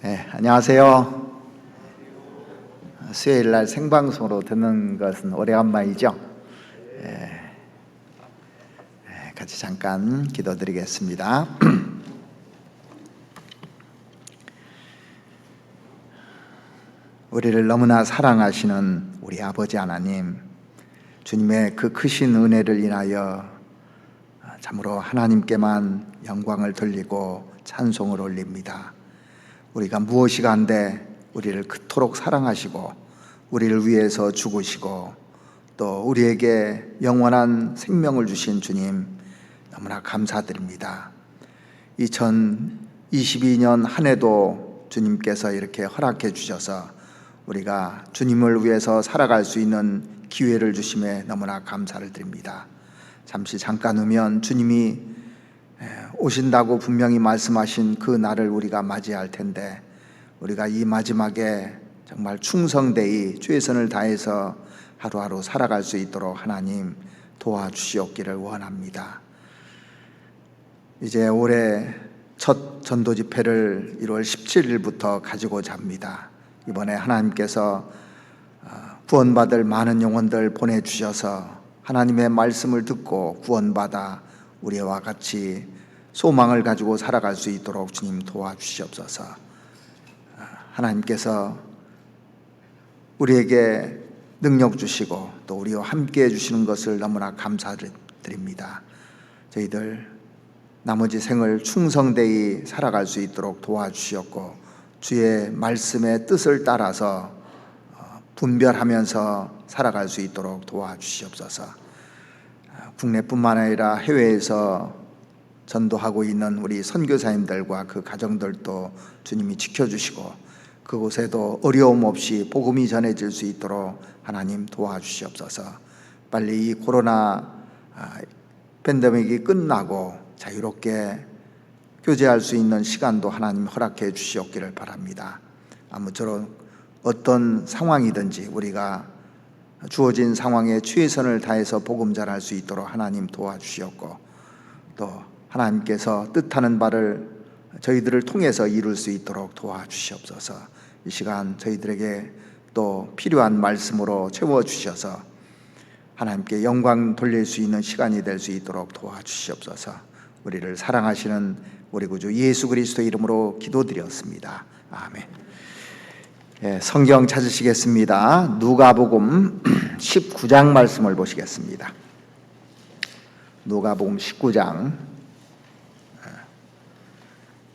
안녕하세요. 수요일 날 생방송으로 듣는 것은 오래간만이죠. 같이 잠깐 기도드리겠습니다. 우리를 너무나 사랑하시는 우리 아버지 하나님, 주님의 그 크신 은혜를 인하여 참으로 하나님께만 영광을 돌리고 찬송을 올립니다. 우리가 무엇이가 한데 우리를 그토록 사랑하시고 우리를 위해서 죽으시고 또 우리에게 영원한 생명을 주신 주님, 너무나 감사드립니다. 2022년 한 해도 주님께서 이렇게 허락해 주셔서 우리가 주님을 위해서 살아갈 수 있는 기회를 주심에 너무나 감사를 드립니다. 잠깐 후면 주님이 오신다고 분명히 말씀하신 그 날을 우리가 맞이할 텐데, 우리가 이 마지막에 정말 충성되이 최선을 다해서 하루하루 살아갈 수 있도록 하나님 도와주시옵기를 원합니다. 이제 올해 첫 전도 집회를 1월 17일부터 가지고자 합니다. 이번에 하나님께서 구원받을 많은 영혼들 보내주셔서 하나님의 말씀을 듣고 구원받아 우리와 같이 소망을 가지고 살아갈 수 있도록 주님 도와주시옵소서. 하나님께서 우리에게 능력 주시고 또 우리와 함께 해주시는 것을 너무나 감사드립니다. 저희들 나머지 생을 충성되이 살아갈 수 있도록 도와주시옵고, 주의 말씀의 뜻을 따라서 분별하면서 살아갈 수 있도록 도와주시옵소서. 국내뿐만 아니라 해외에서 전도하고 있는 우리 선교사님들과 그 가정들도 주님이 지켜주시고 그곳에도 어려움 없이 복음이 전해질 수 있도록 하나님 도와주시옵소서. 빨리 이 코로나 팬데믹이 끝나고 자유롭게 교제할 수 있는 시간도 하나님 허락해 주시옵기를 바랍니다. 아무쪼록 어떤 상황이든지 우리가 주어진 상황에 최선을 다해서 복음 전할 수 있도록 하나님 도와주시옵고, 또 하나님께서 뜻하는 바를 저희들을 통해서 이룰 수 있도록 도와주시옵소서. 이 시간 저희들에게 또 필요한 말씀으로 채워주셔서 하나님께 영광 돌릴 수 있는 시간이 될 수 있도록 도와주시옵소서. 우리를 사랑하시는 우리 구주 예수 그리스도 이름으로 기도드렸습니다. 아멘. 성경 찾으시겠습니다. 누가복음 19장 말씀을 보시겠습니다. 누가복음 19장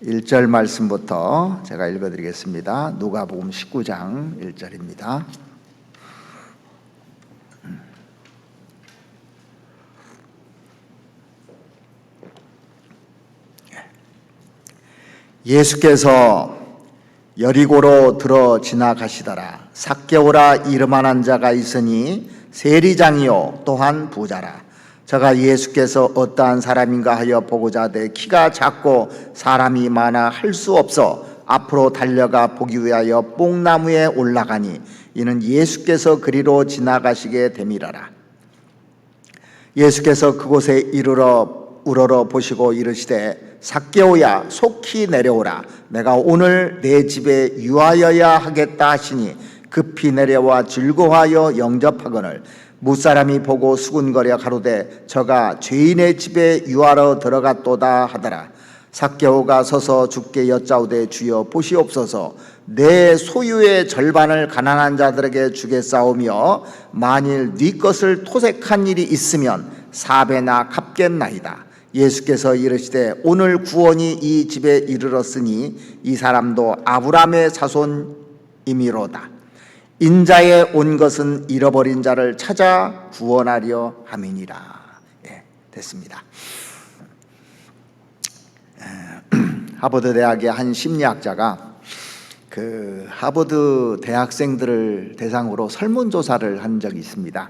1절 말씀부터 제가 읽어드리겠습니다. 누가복음 19장 1절입니다. 예수께서 여리고로 들어 지나가시더라. 삭개오라 이름하는 자가 있으니 세리장이요 또한 부자라. 저가 예수께서 어떠한 사람인가 하여 보고자 하되 키가 작고 사람이 많아 할 수 없어 앞으로 달려가 보기 위하여 뽕나무에 올라가니 이는 예수께서 그리로 지나가시게 됨이라라. 예수께서 그곳에 이르러 우러러 보시고 이르시되 삭개오야 속히 내려오라. 내가 오늘 내 집에 유하여야 하겠다 하시니 급히 내려와 즐거워하여 영접하거늘 무사람이 보고 수군거려 가로되 저가 죄인의 집에 유하러 들어갔도다 하더라. 삭개오가 서서 주께 여짜오되 주여 보시옵소서. 내 소유의 절반을 가난한 자들에게 주겠사오며 만일 네 것을 토색한 일이 있으면 4배나 갚겠나이다. 예수께서 이르시되 오늘 구원이 이 집에 이르렀으니 이 사람도 아브라함의 자손이미로다. 인자에 온 것은 잃어버린 자를 찾아 구원하려 함이니라. 됐습니다. 하버드 대학의 한 심리학자가 그 하버드 대학생들을 대상으로 설문조사를 한 적이 있습니다.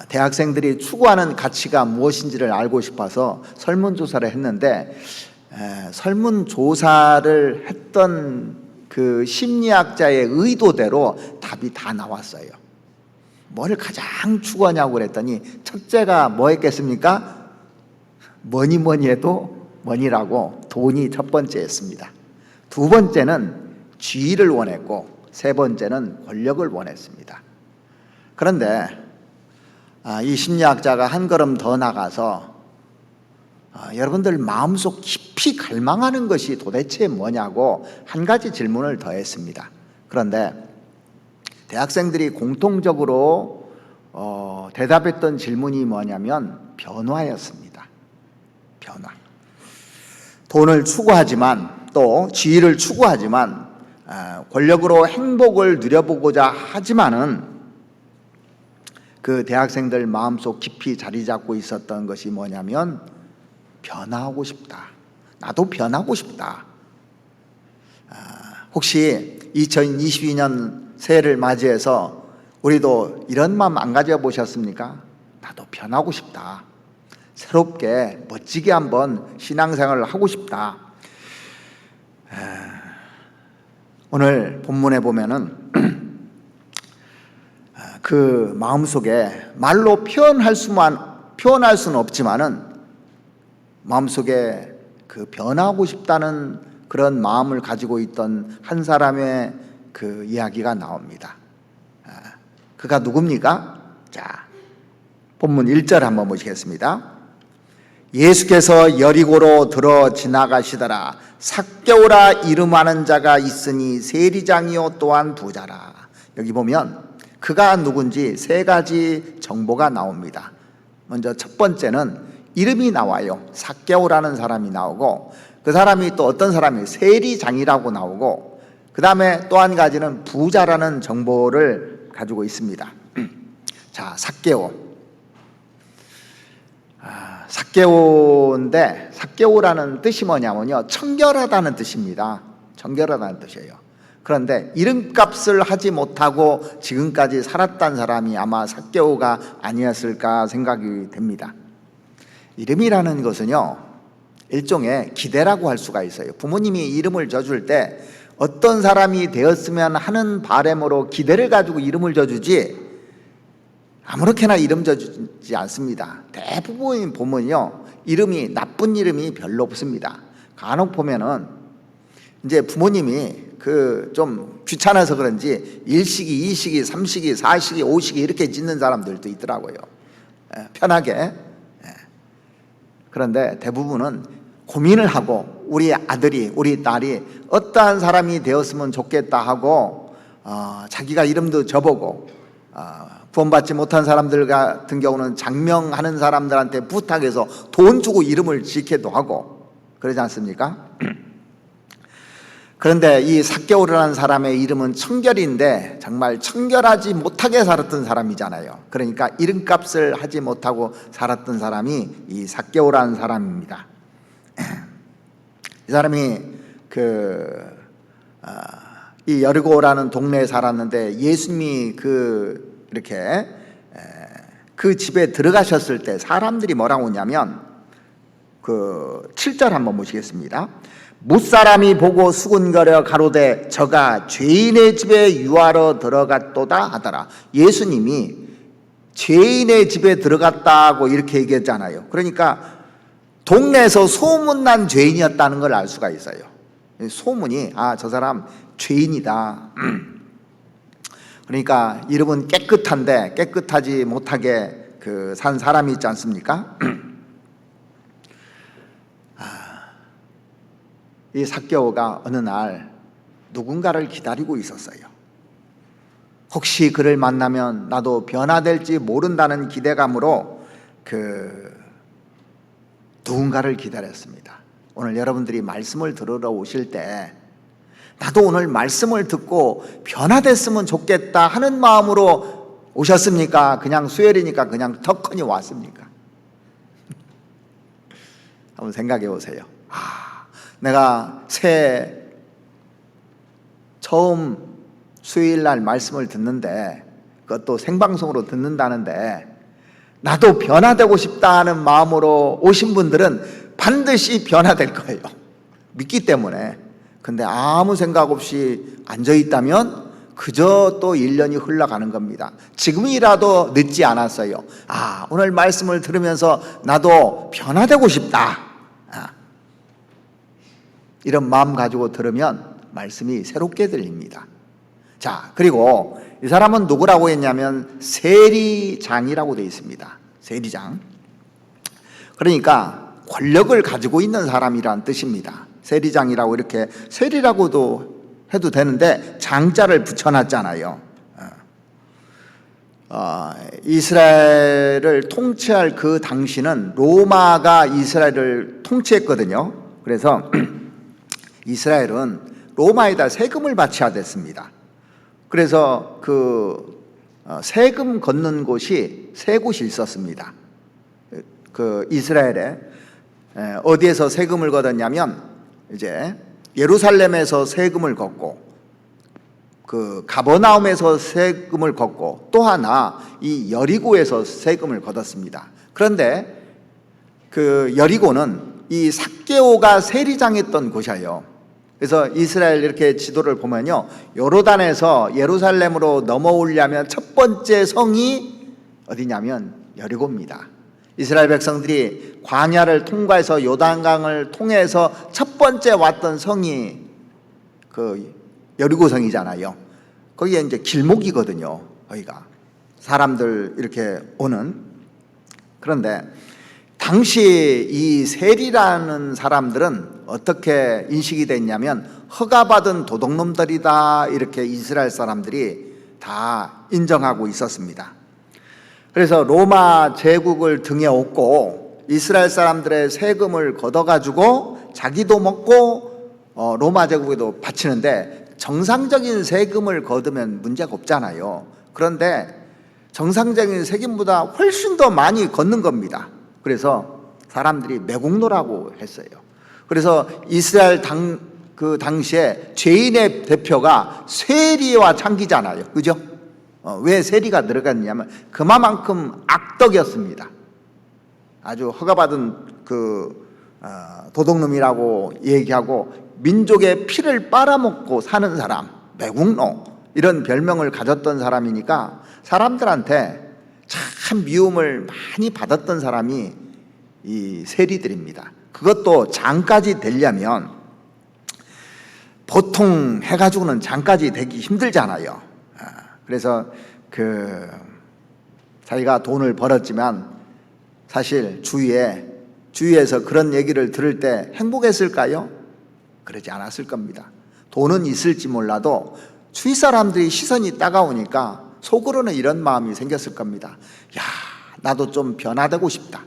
대학생들이 추구하는 가치가 무엇인지를 알고 싶어서 설문조사를 했는데, 설문조사를 했던 그 심리학자의 의도대로 답이 다 나왔어요. 뭘 가장 추구하냐고 그랬더니 첫째가 뭐였겠습니까? 뭐니 해도 머니라고, 돈이 첫 번째였습니다. 두 번째는 지위를 원했고 세 번째는 권력을 원했습니다. 그런데 이 심리학자가 한 걸음 더 나가서 여러분들 마음속 깊이 갈망하는 것이 도대체 뭐냐고 한 가지 질문을 더 했습니다. 그런데 대학생들이 공통적으로 대답했던 질문이 뭐냐면 변화였습니다. 변화. 돈을 추구하지만 또 지위를 추구하지만 권력으로 행복을 누려보고자 하지만은 그 대학생들 마음속 깊이 자리 잡고 있었던 것이 뭐냐면 변화하고 싶다. 나도 변하고 싶다. 혹시 2022년 새해를 맞이해서 우리도 이런 마음 안 가져보셨습니까? 나도 변하고 싶다. 새롭게 멋지게 한번 신앙생활을 하고 싶다. 오늘 본문에 보면은 그 마음속에 말로 표현할 수는 없지만은 마음속에 그 변하고 싶다는 그런 마음을 가지고 있던 한 사람의 그 이야기가 나옵니다. 그가 누굽니까? 자, 본문 1절 한번 보시겠습니다. 예수께서 여리고로 들어 지나가시더라. 삭개오라 이름하는 자가 있으니 세리장이요 또한 부자라. 여기 보면 그가 누군지 세 가지 정보가 나옵니다. 먼저 첫 번째는 이름이 나와요. 삭개오라는 사람이 나오고 그 사람이 또 어떤 사람이 세리장이라고 나오고 그 다음에 또 한 가지는 부자라는 정보를 가지고 있습니다. 자, 삭개오. 삭개오인데 삭개오라는 뜻이 뭐냐면요, 청결하다는 뜻입니다. 청결하다는 뜻이에요. 그런데 이름값을 하지 못하고 지금까지 살았던 사람이 아마 삭개오가 아니었을까 생각이 됩니다. 이름이라는 것은요, 일종의 기대라고 할 수가 있어요. 부모님이 이름을 져줄 때 어떤 사람이 되었으면 하는 바람으로 기대를 가지고 이름을 져주지 아무렇게나 이름 져주지 않습니다. 대부분 보면요, 이름이 나쁜 이름이 별로 없습니다. 간혹 보면은 이제 부모님이 그 좀 귀찮아서 그런지 1시기, 2시기, 3시기, 4시기, 5시기 이렇게 짓는 사람들도 있더라고요. 편하게. 그런데 대부분은 고민을 하고 우리 아들이, 우리 딸이 어떠한 사람이 되었으면 좋겠다 하고 자기가 이름도 적어보고 구원받지 못한 사람들 같은 경우는 장명하는 사람들한테 부탁해서 돈 주고 이름을 지기도 하고 그러지 않습니까? 그런데 이 삭개오라는 사람의 이름은 청결인데 정말 청결하지 못하게 살았던 사람이잖아요. 그러니까 이름값을 하지 못하고 살았던 사람이 이 삭개오라는 사람입니다. 이 사람이 이 여리고라는 동네에 살았는데 예수님이 이렇게 그 집에 들어가셨을 때 사람들이 뭐라고 하냐면 7절 한번 보시겠습니다. 무사람이 보고 수군거려 가로되 저가 죄인의 집에 유하러 들어갔도다 하더라. 예수님이 죄인의 집에 들어갔다고 이렇게 얘기했잖아요. 그러니까 동네에서 소문난 죄인이었다는 걸 알 수가 있어요. 소문이 저 사람 죄인이다. 그러니까 이름은 깨끗한데 깨끗하지 못하게 산 사람이 있지 않습니까? 이 삭개오가 어느 날 누군가를 기다리고 있었어요. 혹시 그를 만나면 나도 변화될지 모른다는 기대감으로 누군가를 기다렸습니다. 오늘 여러분들이 말씀을 들으러 오실 때 나도 오늘 말씀을 듣고 변화됐으면 좋겠다 하는 마음으로 오셨습니까? 그냥 수요일이니까 그냥 턱하니 왔습니까? 한번 생각해 보세요. 내가 새해 처음 수요일 날 말씀을 듣는데 그것도 생방송으로 듣는다는데 나도 변화되고 싶다는 마음으로 오신 분들은 반드시 변화될 거예요. 믿기 때문에. 근데 아무 생각 없이 앉아있다면 그저 또 1년이 흘러가는 겁니다. 지금이라도 늦지 않았어요. 오늘 말씀을 들으면서 나도 변화되고 싶다. 이런 마음 가지고 들으면 말씀이 새롭게 들립니다. 자, 그리고 이 사람은 누구라고 했냐면 세리장이라고 되어 있습니다. 세리장. 그러니까 권력을 가지고 있는 사람이란 뜻입니다. 세리장이라고, 이렇게 세리라고도 해도 되는데 장자를 붙여놨잖아요. 이스라엘을 통치할 그 당시는 로마가 이스라엘을 통치했거든요. 그래서 이스라엘은 로마에다 세금을 바쳐야 됐습니다. 그래서 그 세금 걷는 곳이 세 곳이 있었습니다. 그 이스라엘에 어디에서 세금을 걷었냐면, 이제 예루살렘에서 세금을 걷고, 그 가버나움에서 세금을 걷고, 또 하나 이 여리고에서 세금을 걷었습니다. 그런데 그 여리고는 이 삭개오가 세리장했던 곳이에요. 그래서 이스라엘 이렇게 지도를 보면요, 요르단에서 예루살렘으로 넘어오려면 첫 번째 성이 어디냐면 여리고입니다. 이스라엘 백성들이 광야를 통과해서 요단강을 통해서 첫 번째 왔던 성이 그 여리고성이잖아요. 거기에 이제 길목이거든요. 거기가 사람들 이렇게 오는. 그런데 당시 이 세리라는 사람들은 어떻게 인식이 됐냐면 허가받은 도둑놈들이다, 이렇게 이스라엘 사람들이 다 인정하고 있었습니다. 그래서 로마 제국을 등에 업고 이스라엘 사람들의 세금을 걷어가지고 자기도 먹고 로마 제국에도 바치는데, 정상적인 세금을 거두면 문제가 없잖아요. 그런데 정상적인 세금보다 훨씬 더 많이 걷는 겁니다. 그래서 사람들이 매국노라고 했어요. 그래서 이스라엘 그 당시에 죄인의 대표가 세리와 창기잖아요. 그죠? 왜 세리가 들어갔냐면 그만큼 악덕이었습니다. 아주 허가받은 그 도둑놈이라고 얘기하고 민족의 피를 빨아먹고 사는 사람, 매국노, 이런 별명을 가졌던 사람이니까 사람들한테 참 미움을 많이 받았던 사람이 이 세리들입니다. 그것도 장까지 되려면 보통 해가지고는 장까지 되기 힘들잖아요. 그래서 자기가 돈을 벌었지만 사실 주위에서 그런 얘기를 들을 때 행복했을까요? 그러지 않았을 겁니다. 돈은 있을지 몰라도 주위 사람들이 시선이 따가우니까 속으로는 이런 마음이 생겼을 겁니다. 야, 나도 좀 변화되고 싶다.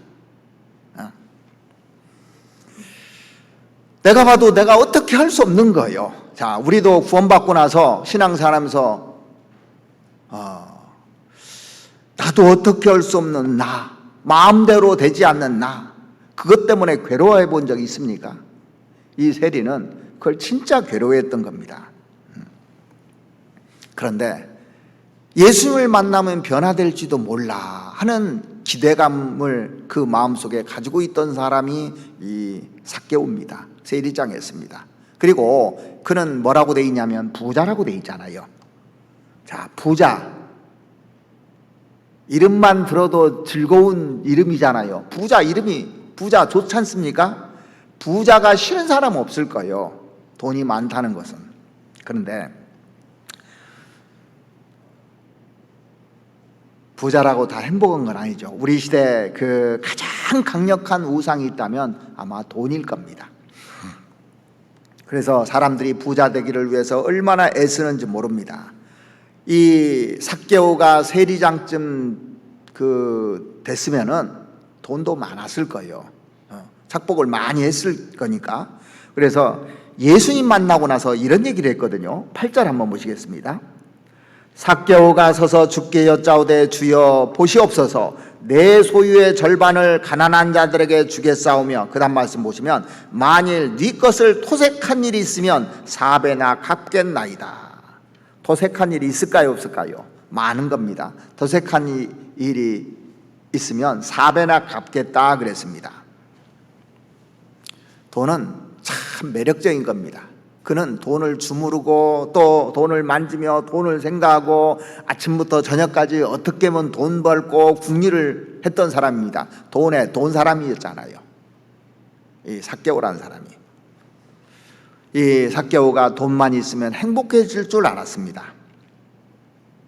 내가 봐도 내가 어떻게 할 수 없는 거예요. 자, 우리도 구원받고 나서 신앙생활하면서 나도 어떻게 할 수 없는 나, 마음대로 되지 않는 나, 그것 때문에 괴로워해 본 적이 있습니까? 이 세리는 그걸 진짜 괴로워했던 겁니다. 그런데 예수님을 만나면 변화될지도 몰라 하는 기대감을 그 마음속에 가지고 있던 사람이 이 삭개오입니다. 세리장이었습니다. 그리고 그는 뭐라고 돼 있냐면 부자라고 돼 있잖아요. 자, 부자, 이름만 들어도 즐거운 이름이잖아요. 부자 좋지 않습니까? 부자가 싫은 사람 없을 거예요. 돈이 많다는 것은. 그런데 부자라고 다 행복한 건 아니죠. 우리 시대 그 가장 강력한 우상이 있다면 아마 돈일 겁니다. 그래서 사람들이 부자 되기를 위해서 얼마나 애쓰는지 모릅니다. 이 삭개오가 세리장쯤 됐으면은 돈도 많았을 거예요. 착복을 많이 했을 거니까. 그래서 예수님 만나고 나서 이런 얘기를 했거든요. 8절 한번 보시겠습니다. 삭개오가 서서 주께 여짜오되 주여 보시옵소서, 내 소유의 절반을 가난한 자들에게 주겠사오며, 그 다음 말씀 보시면 만일 네 것을 토색한 일이 있으면 4배나 갚겠나이다. 토색한 일이 있을까요, 없을까요? 많은 겁니다. 토색한 일이 있으면 4배나 갚겠다 그랬습니다. 돈은 참 매력적인 겁니다. 그는 돈을 주무르고 또 돈을 만지며 돈을 생각하고 아침부터 저녁까지 어떻게 하면 돈 벌고 궁리를 했던 사람입니다. 돈 사람이었잖아요. 이 삭개오라는 사람이. 이 삭개오가 돈만 있으면 행복해질 줄 알았습니다.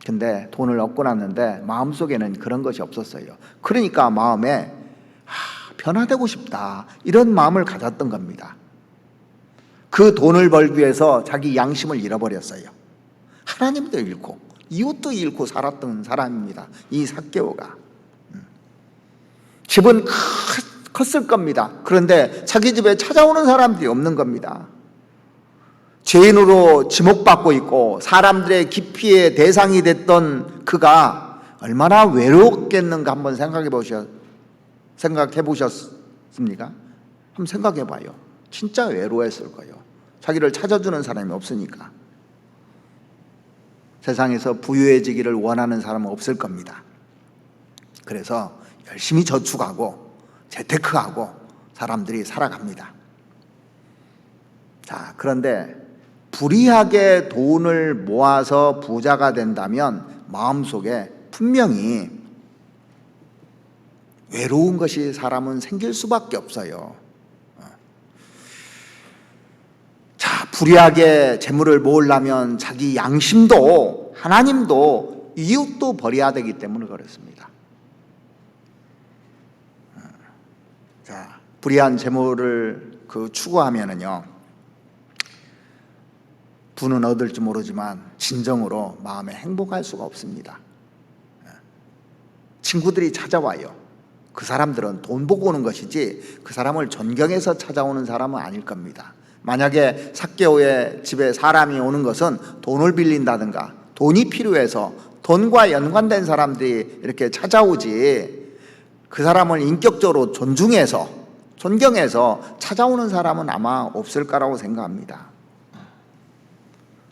근데 돈을 얻고 났는데 마음속에는 그런 것이 없었어요. 그러니까 마음에 변화되고 싶다, 이런 마음을 가졌던 겁니다. 그 돈을 벌기 위해서 자기 양심을 잃어버렸어요. 하나님도 잃고 이웃도 잃고 살았던 사람입니다, 이 삭개오가. 집은 컸을 겁니다. 그런데 자기 집에 찾아오는 사람들이 없는 겁니다. 죄인으로 지목받고 있고 사람들의 기피의 대상이 됐던 그가 얼마나 외로웠겠는가 한번 생각해 보셨습니까? 한번 생각해 봐요. 진짜 외로웠을 거예요. 자기를 찾아주는 사람이 없으니까. 세상에서 부유해지기를 원하는 사람은 없을 겁니다. 그래서 열심히 저축하고 재테크하고 사람들이 살아갑니다. 자, 그런데 불의하게 돈을 모아서 부자가 된다면 마음속에 분명히 외로운 것이 사람은 생길 수밖에 없어요. 자, 불의하게 재물을 모으려면 자기 양심도 하나님도 이웃도 버려야 되기 때문에 그렇습니다. 자, 불의한 재물을 추구하면은요, 부는 얻을지 모르지만 진정으로 마음에 행복할 수가 없습니다. 친구들이 찾아와요. 그 사람들은 돈 보고 오는 것이지 그 사람을 존경해서 찾아오는 사람은 아닐 겁니다. 만약에 삭개오의 집에 사람이 오는 것은 돈을 빌린다든가 돈이 필요해서 돈과 연관된 사람들이 이렇게 찾아오지, 그 사람을 인격적으로 존경해서 찾아오는 사람은 아마 없을 거라고 생각합니다.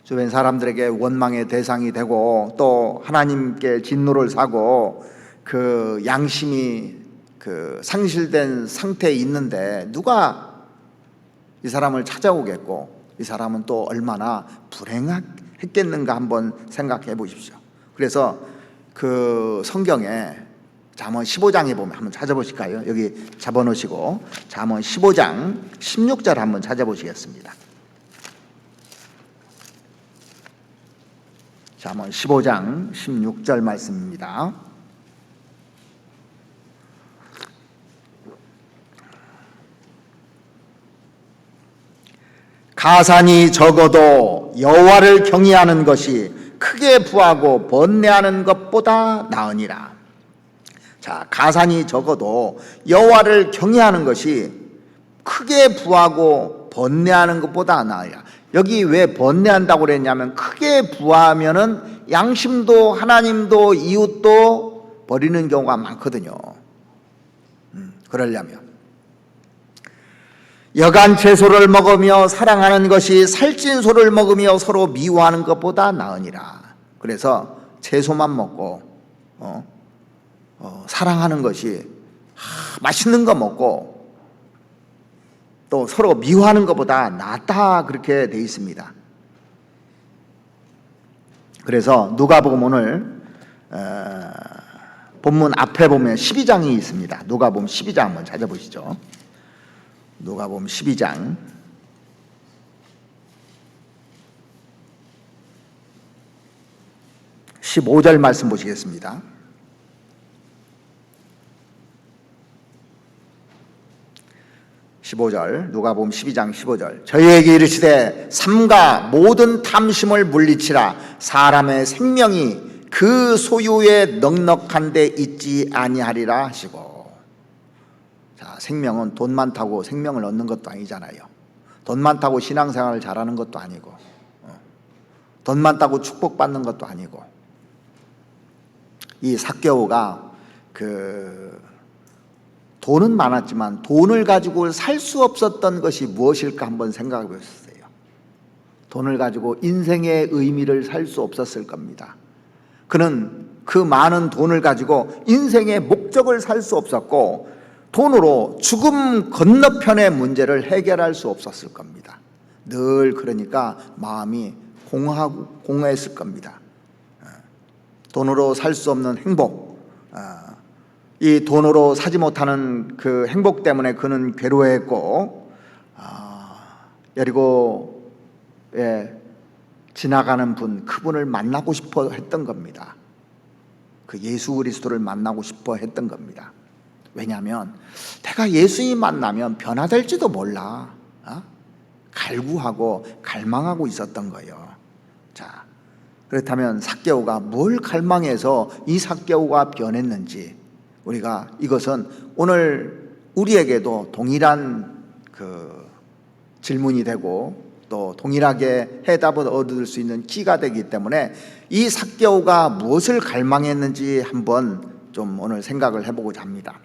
주변 사람들에게 원망의 대상이 되고 또 하나님께 진노를 사고 그 양심이 상실된 상태에 있는데 누가 이 사람을 찾아오겠고, 이 사람은 또 얼마나 불행했겠는가 한번 생각해 보십시오. 그래서 그 성경에 잠언 15장에 보면 한번 찾아보실까요? 여기 잡아놓으시고 잠언 15장 16절 한번 찾아보시겠습니다. 잠언 15장 16절 말씀입니다. 가산이 적어도 여호와를 경외하는 것이 크게 부하고 번뇌하는 것보다 나으니라. 자, 가산이 적어도 여호와를 경외하는 것이 크게 부하고 번뇌하는 것보다 나으니라. 여기 왜 번뇌한다고 그랬냐면, 크게 부하면은 양심도 하나님도 이웃도 버리는 경우가 많거든요. 그러려면 여간 채소를 먹으며 사랑하는 것이 살찐 소를 먹으며 서로 미워하는 것보다 나으니라. 그래서 채소만 먹고 사랑하는 것이 맛있는 거 먹고 또 서로 미워하는 것보다 낫다, 그렇게 돼 있습니다. 그래서 누가복음 오늘 본문 앞에 보면 12장이 있습니다. 누가복음 12장 한번 찾아보시죠. 누가복음 12장 15절 말씀 보시겠습니다. 누가복음 12장 15절. 저희에게 이르시되 삼가 모든 탐심을 물리치라. 사람의 생명이 그 소유에 넉넉한 데 있지 아니하리라 하시고. 자, 생명은 돈 많다고 생명을 얻는 것도 아니잖아요. 돈 많다고 신앙생활을 잘하는 것도 아니고, 돈 많다고 축복받는 것도 아니고. 이 삭개오가 돈은 많았지만 돈을 가지고 살 수 없었던 것이 무엇일까 한번 생각해 보셨어요. 돈을 가지고 인생의 의미를 살 수 없었을 겁니다. 그는 그 많은 돈을 가지고 인생의 목적을 살 수 없었고, 돈으로 죽음 건너편의 문제를 해결할 수 없었을 겁니다. 늘 그러니까 마음이 공허했을 겁니다. 돈으로 살 수 없는 행복, 이 돈으로 사지 못하는 그 행복 때문에 그는 괴로워했고, 그리고 지나가는 분, 그분을 만나고 싶어 했던 겁니다. 그 예수 그리스도를 만나고 싶어 했던 겁니다. 왜냐하면 내가 예수님 만나면 변화될지도 몰라. 갈구하고 갈망하고 있었던 거예요. 자, 그렇다면 삭개오가 뭘 갈망해서 이 삭개오가 변했는지, 우리가 이것은 오늘 우리에게도 동일한 그 질문이 되고 또 동일하게 해답을 얻을 수 있는 키가 되기 때문에 이 삭개오가 무엇을 갈망했는지 한번 좀 오늘 생각을 해보고자 합니다.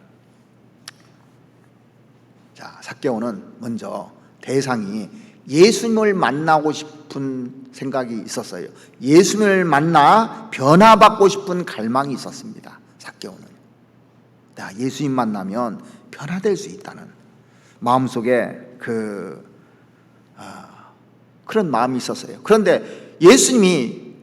자, 삭개오는 먼저 대상이 예수님을 만나고 싶은 생각이 있었어요. 예수님을 만나 변화받고 싶은 갈망이 있었습니다. 삭개오는 예수님 만나면 변화될 수 있다는 마음속에 그런 마음이 있었어요. 그런데 예수님이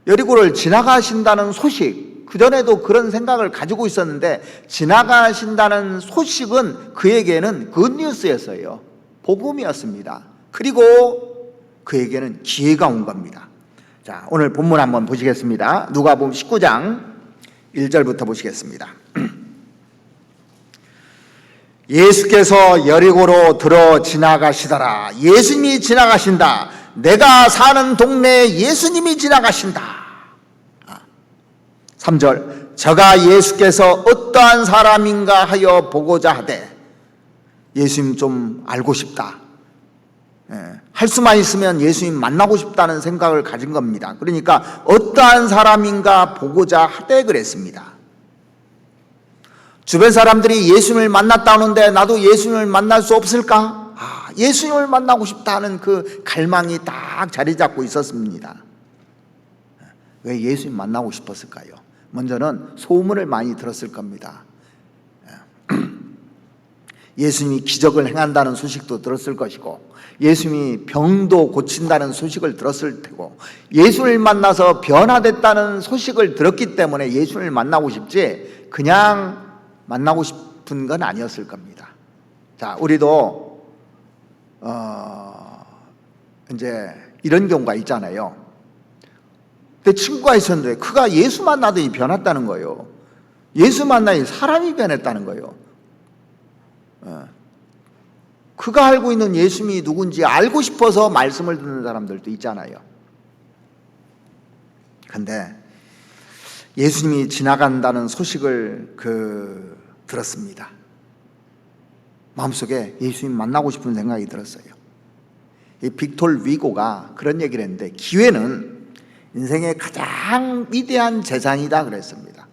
여리고를 지나가신다는 소식, 그전에도 그런 생각을 가지고 있었는데 지나가신다는 소식은 그에게는 굿뉴스였어요. 복음이었습니다. 그리고 그에게는 기회가 온 겁니다. 자, 오늘 본문 한번 보시겠습니다. 누가복음 19장 1절부터 보시겠습니다. 예수께서 여리고로 들어 지나가시더라. 예수님이 지나가신다. 내가 사는 동네에 예수님이 지나가신다. 3절, 저가 예수께서 어떠한 사람인가 하여 보고자 하되, 예수님 좀 알고 싶다. 할 수만 있으면 예수님 만나고 싶다는 생각을 가진 겁니다. 그러니까 어떠한 사람인가 보고자 하되 그랬습니다. 주변 사람들이 예수님을 만났다 하는데 나도 예수님을 만날 수 없을까? 예수님을 만나고 싶다는 그 갈망이 딱 자리 잡고 있었습니다. 왜 예수님 만나고 싶었을까요? 먼저는 소문을 많이 들었을 겁니다. 예수님이 기적을 행한다는 소식도 들었을 것이고, 예수님이 병도 고친다는 소식을 들었을 테고, 예수를 만나서 변화됐다는 소식을 들었기 때문에 예수를 만나고 싶지 그냥 만나고 싶은 건 아니었을 겁니다. 자, 우리도 이제 이런 경우가 있잖아요. 내 친구가 있었는데 그가 예수 만나더니 변했다는 거예요. 예수 만나니 사람이 변했다는 거예요. 그가 알고 있는 예수님이 누군지 알고 싶어서 말씀을 듣는 사람들도 있잖아요. 근데 예수님이 지나간다는 소식을 들었습니다. 마음속에 예수님 만나고 싶은 생각이 들었어요. 이 빅톨 위고가 그런 얘기를 했는데, 기회는 인생의 가장 위대한 재산이다 그랬습니다.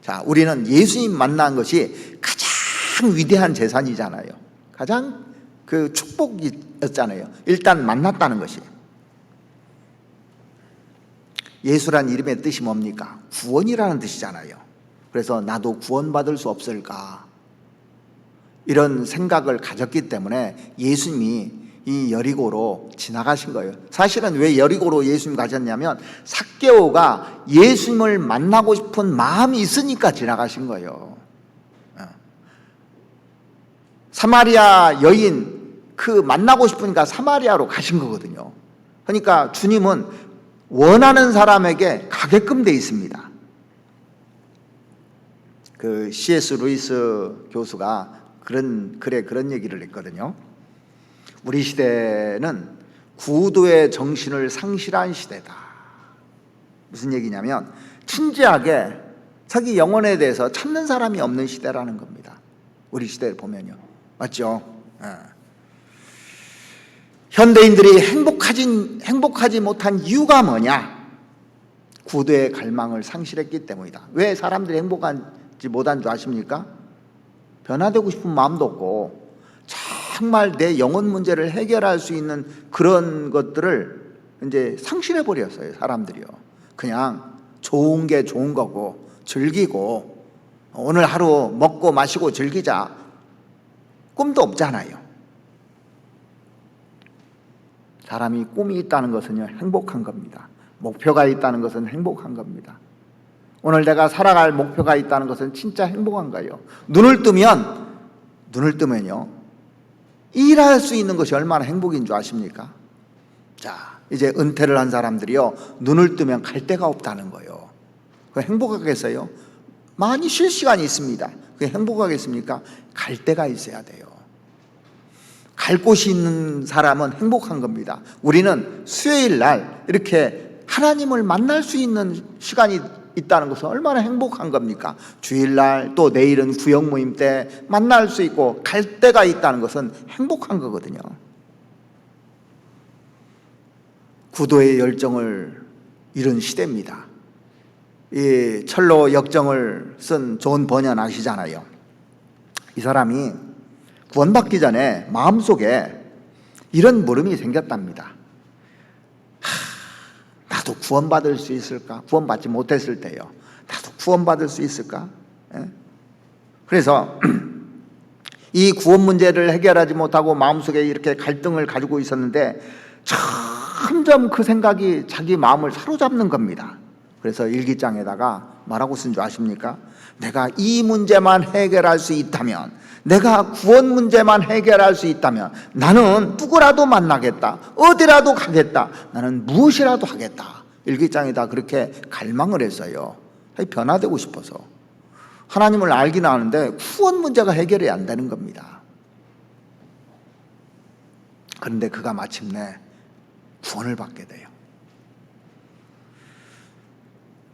자, 우리는 예수님 만난 것이 가장 위대한 재산이잖아요. 가장 그 축복이었잖아요. 일단 만났다는 것이. 예수란 이름의 뜻이 뭡니까? 구원이라는 뜻이잖아요. 그래서 나도 구원받을 수 없을까? 이런 생각을 가졌기 때문에 예수님이 이 여리고로 지나가신 거예요. 사실은 왜 여리고로 예수님 가셨냐면 삭개오가 예수님을 만나고 싶은 마음이 있으니까 지나가신 거예요. 사마리아 여인 만나고 싶으니까 사마리아로 가신 거거든요. 그러니까 주님은 원하는 사람에게 가게끔 돼 있습니다. C.S. 루이스 교수가 그런 얘기를 했거든요. 우리 시대는 구도의 정신을 상실한 시대다. 무슨 얘기냐면 진지하게 자기 영혼에 대해서 찾는 사람이 없는 시대라는 겁니다. 우리 시대를 보면요. 맞죠? 현대인들이 행복하지 못한 이유가 뭐냐? 구도의 갈망을 상실했기 때문이다. 왜 사람들이 행복하지 못한 줄 아십니까? 변화되고 싶은 마음도 없고 정말 내 영혼 문제를 해결할 수 있는 그런 것들을 이제 상실해 버렸어요. 사람들이요. 그냥 좋은 게 좋은 거고 즐기고 오늘 하루 먹고 마시고 즐기자. 꿈도 없잖아요. 사람이 꿈이 있다는 것은요, 행복한 겁니다. 목표가 있다는 것은 행복한 겁니다. 오늘 내가 살아갈 목표가 있다는 것은 진짜 행복한 거예요. 눈을 뜨면요, 일할 수 있는 것이 얼마나 행복인 줄 아십니까? 자, 이제 은퇴를 한 사람들이요, 눈을 뜨면 갈 데가 없다는 거예요. 행복하겠어요? 많이 쉴 시간이 있습니다. 그게 행복하겠습니까? 갈 데가 있어야 돼요. 갈 곳이 있는 사람은 행복한 겁니다. 우리는 수요일 날 이렇게 하나님을 만날 수 있는 시간이 있다는 것은 얼마나 행복한 겁니까? 주일날 또 내일은 구역 모임 때 만날 수 있고 갈 데가 있다는 것은 행복한 거거든요. 구도의 열정을 잃은 시대입니다. 이 철로 역정을 쓴 존 버년 아시잖아요. 이 사람이 구원받기 전에 마음속에 이런 물음이 생겼답니다. 나도 구원받을 수 있을까? 구원받지 못했을 때요. 나도 구원받을 수 있을까? 그래서 이 구원 문제를 해결하지 못하고 마음속에 이렇게 갈등을 가지고 있었는데 점점 그 생각이 자기 마음을 사로잡는 겁니다. 그래서 일기장에다가 뭐라고 쓴 줄 아십니까? 내가 이 문제만 해결할 수 있다면, 내가 구원 문제만 해결할 수 있다면 나는 누구라도 만나겠다, 어디라도 가겠다, 나는 무엇이라도 하겠다. 일기장에다 그렇게 갈망을 했어요. 변화되고 싶어서. 하나님을 알긴 아는데 구원 문제가 해결이 안 되는 겁니다. 그런데 그가 마침내 구원을 받게 돼요.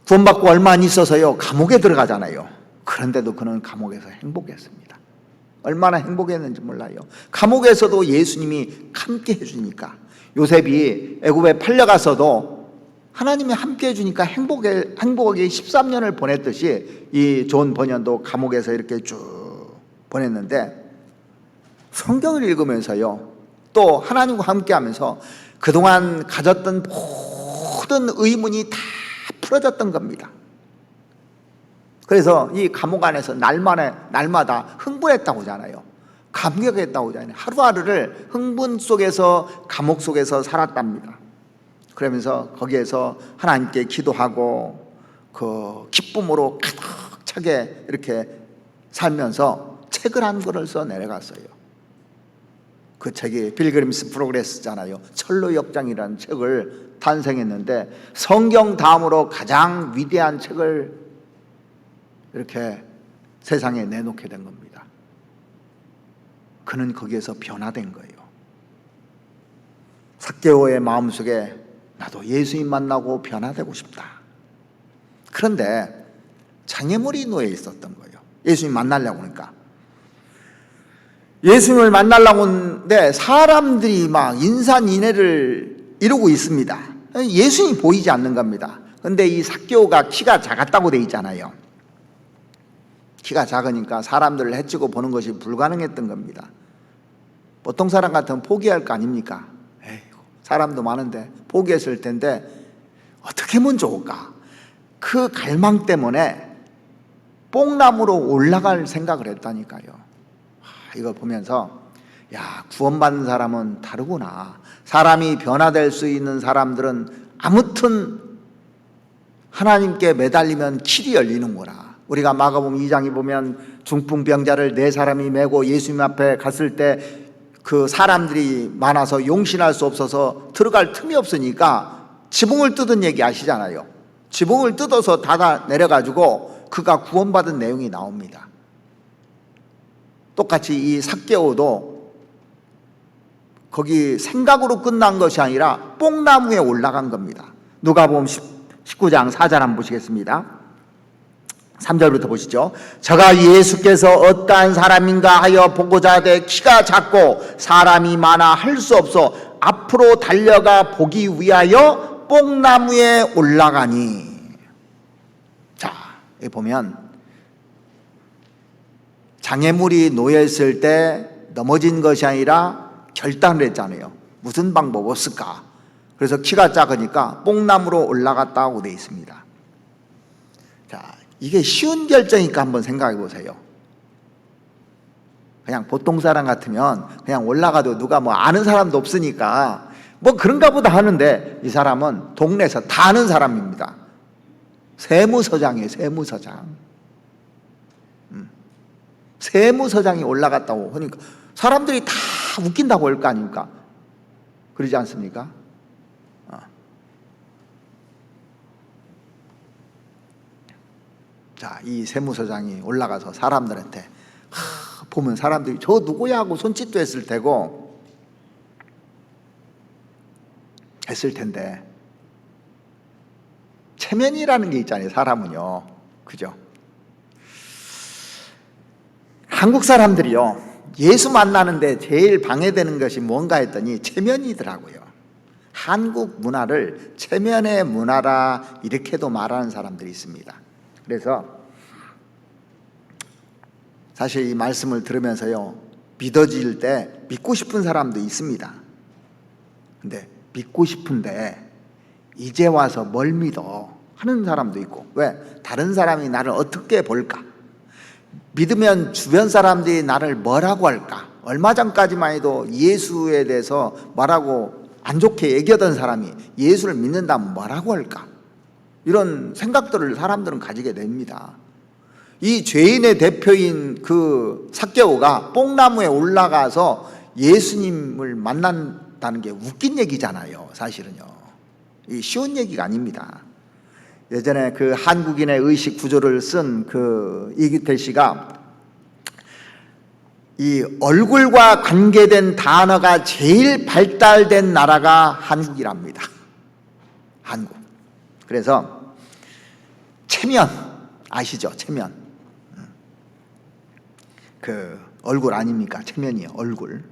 구원받고 얼마 안 있어서요, 감옥에 들어가잖아요. 그런데도 그는 감옥에서 행복했습니다. 얼마나 행복했는지 몰라요. 감옥에서도 예수님이 함께 해주니까, 요셉이 애굽에 팔려가서도 하나님이 함께 해주니까 행복하게 13년을 보냈듯이 이 존 버년도 감옥에서 이렇게 쭉 보냈는데, 성경을 읽으면서요, 또 하나님과 함께 하면서 그동안 가졌던 모든 의문이 다 풀어졌던 겁니다. 그래서 이 감옥 안에서 날마다 흥분했다고 하잖아요. 감격했다고 하잖아요. 하루하루를 흥분 속에서, 감옥 속에서 살았답니다. 그러면서 거기에서 하나님께 기도하고 그 기쁨으로 가득 차게 이렇게 살면서 책을 한 권을 써 내려갔어요. 그 책이 필그림스 프로그레스잖아요. 철로 역장이라는 책을 탄생했는데, 성경 다음으로 가장 위대한 책을 이렇게 세상에 내놓게 된 겁니다. 그는 거기에서 변화된 거예요. 삭개오의 마음속에 나도 예수님 만나고 변화되고 싶다. 그런데 장애물이 놓여 있었던 거예요. 예수님 만나려고 하니까. 예수님을 만나려고 하는데 사람들이 막 인산인해를 이루고 있습니다. 예수님이 보이지 않는 겁니다. 그런데 이 삭개오가 키가 작았다고 돼 있잖아요. 키가 작으니까 사람들을 해치고 보는 것이 불가능했던 겁니다. 보통 사람 같으면 포기할 거 아닙니까? 에이구, 사람도 많은데 포기했을 텐데 어떻게 하면 좋을까? 그 갈망 때문에 뽕나무로 올라갈 생각을 했다니까요. 이거 보면서, 야, 구원받는 사람은 다르구나. 사람이 변화될 수 있는 사람들은 아무튼 하나님께 매달리면 길이 열리는구나. 우리가 마가복음 2장에 보면 중풍병자를 4사람이 메고 예수님 앞에 갔을 때 그 사람들이 많아서 용신할 수 없어서 들어갈 틈이 없으니까 지붕을 뜯은 얘기 아시잖아요. 지붕을 뜯어서 닫아 내려가지고 그가 구원받은 내용이 나옵니다. 똑같이 이 삭개오도 거기 생각으로 끝난 것이 아니라 뽕나무에 올라간 겁니다. 누가복음 19장 4절 한번 보시겠습니다. 3절부터 보시죠. 저가 예수께서 어떠한 사람인가 하여 보고자 하되 키가 작고 사람이 많아 할 수 없어 앞으로 달려가 보기 위하여 뽕나무에 올라가니. 자, 여기 보면 장애물이 놓여있을 때 넘어진 것이 아니라 결단을 했잖아요. 무슨 방법 없을까? 그래서 키가 작으니까 뽕나무로 올라갔다고 되어 있습니다. 자, 이게 쉬운 결정이니까 한번 생각해 보세요. 그냥 보통 사람 같으면 그냥 올라가도 누가 뭐 아는 사람도 없으니까 뭐 그런가 보다 하는데, 이 사람은 동네에서 다 아는 사람입니다. 세무서장이에요. 세무서장. 세무서장이 올라갔다고 하니까 사람들이 다 웃긴다고 할 거 아닙니까? 그러지 않습니까? 자, 이 세무서장이 올라가서 사람들한테 보면 사람들이 저 누구야 하고 손짓도 했을 텐데 체면이라는 게 있잖아요. 사람은요, 그죠? 한국 사람들이요, 예수 만나는데 제일 방해되는 것이 뭔가 했더니 체면이더라고요. 한국 문화를 체면의 문화라 이렇게도 말하는 사람들이 있습니다. 그래서 사실 이 말씀을 들으면서요, 믿어질 때 믿고 싶은 사람도 있습니다. 근데 믿고 싶은데 이제 와서 뭘 믿어 하는 사람도 있고, 왜? 다른 사람이 나를 어떻게 볼까? 믿으면 주변 사람들이 나를 뭐라고 할까? 얼마 전까지만 해도 예수에 대해서 뭐라고 안 좋게 얘기하던 사람이 예수를 믿는다면 뭐라고 할까? 이런 생각들을 사람들은 가지게 됩니다. 이 죄인의 대표인 그 삭개오가 뽕나무에 올라가서 예수님을 만난다는 게 웃긴 얘기잖아요. 사실은요, 이 쉬운 얘기가 아닙니다. 예전에 그 한국인의 의식 구조를 쓴 그 이기태 씨가 이 얼굴과 관계된 단어가 제일 발달된 나라가 한국이랍니다. 한국. 그래서 체면 아시죠? 체면. 그 얼굴 아닙니까? 체면이요, 얼굴.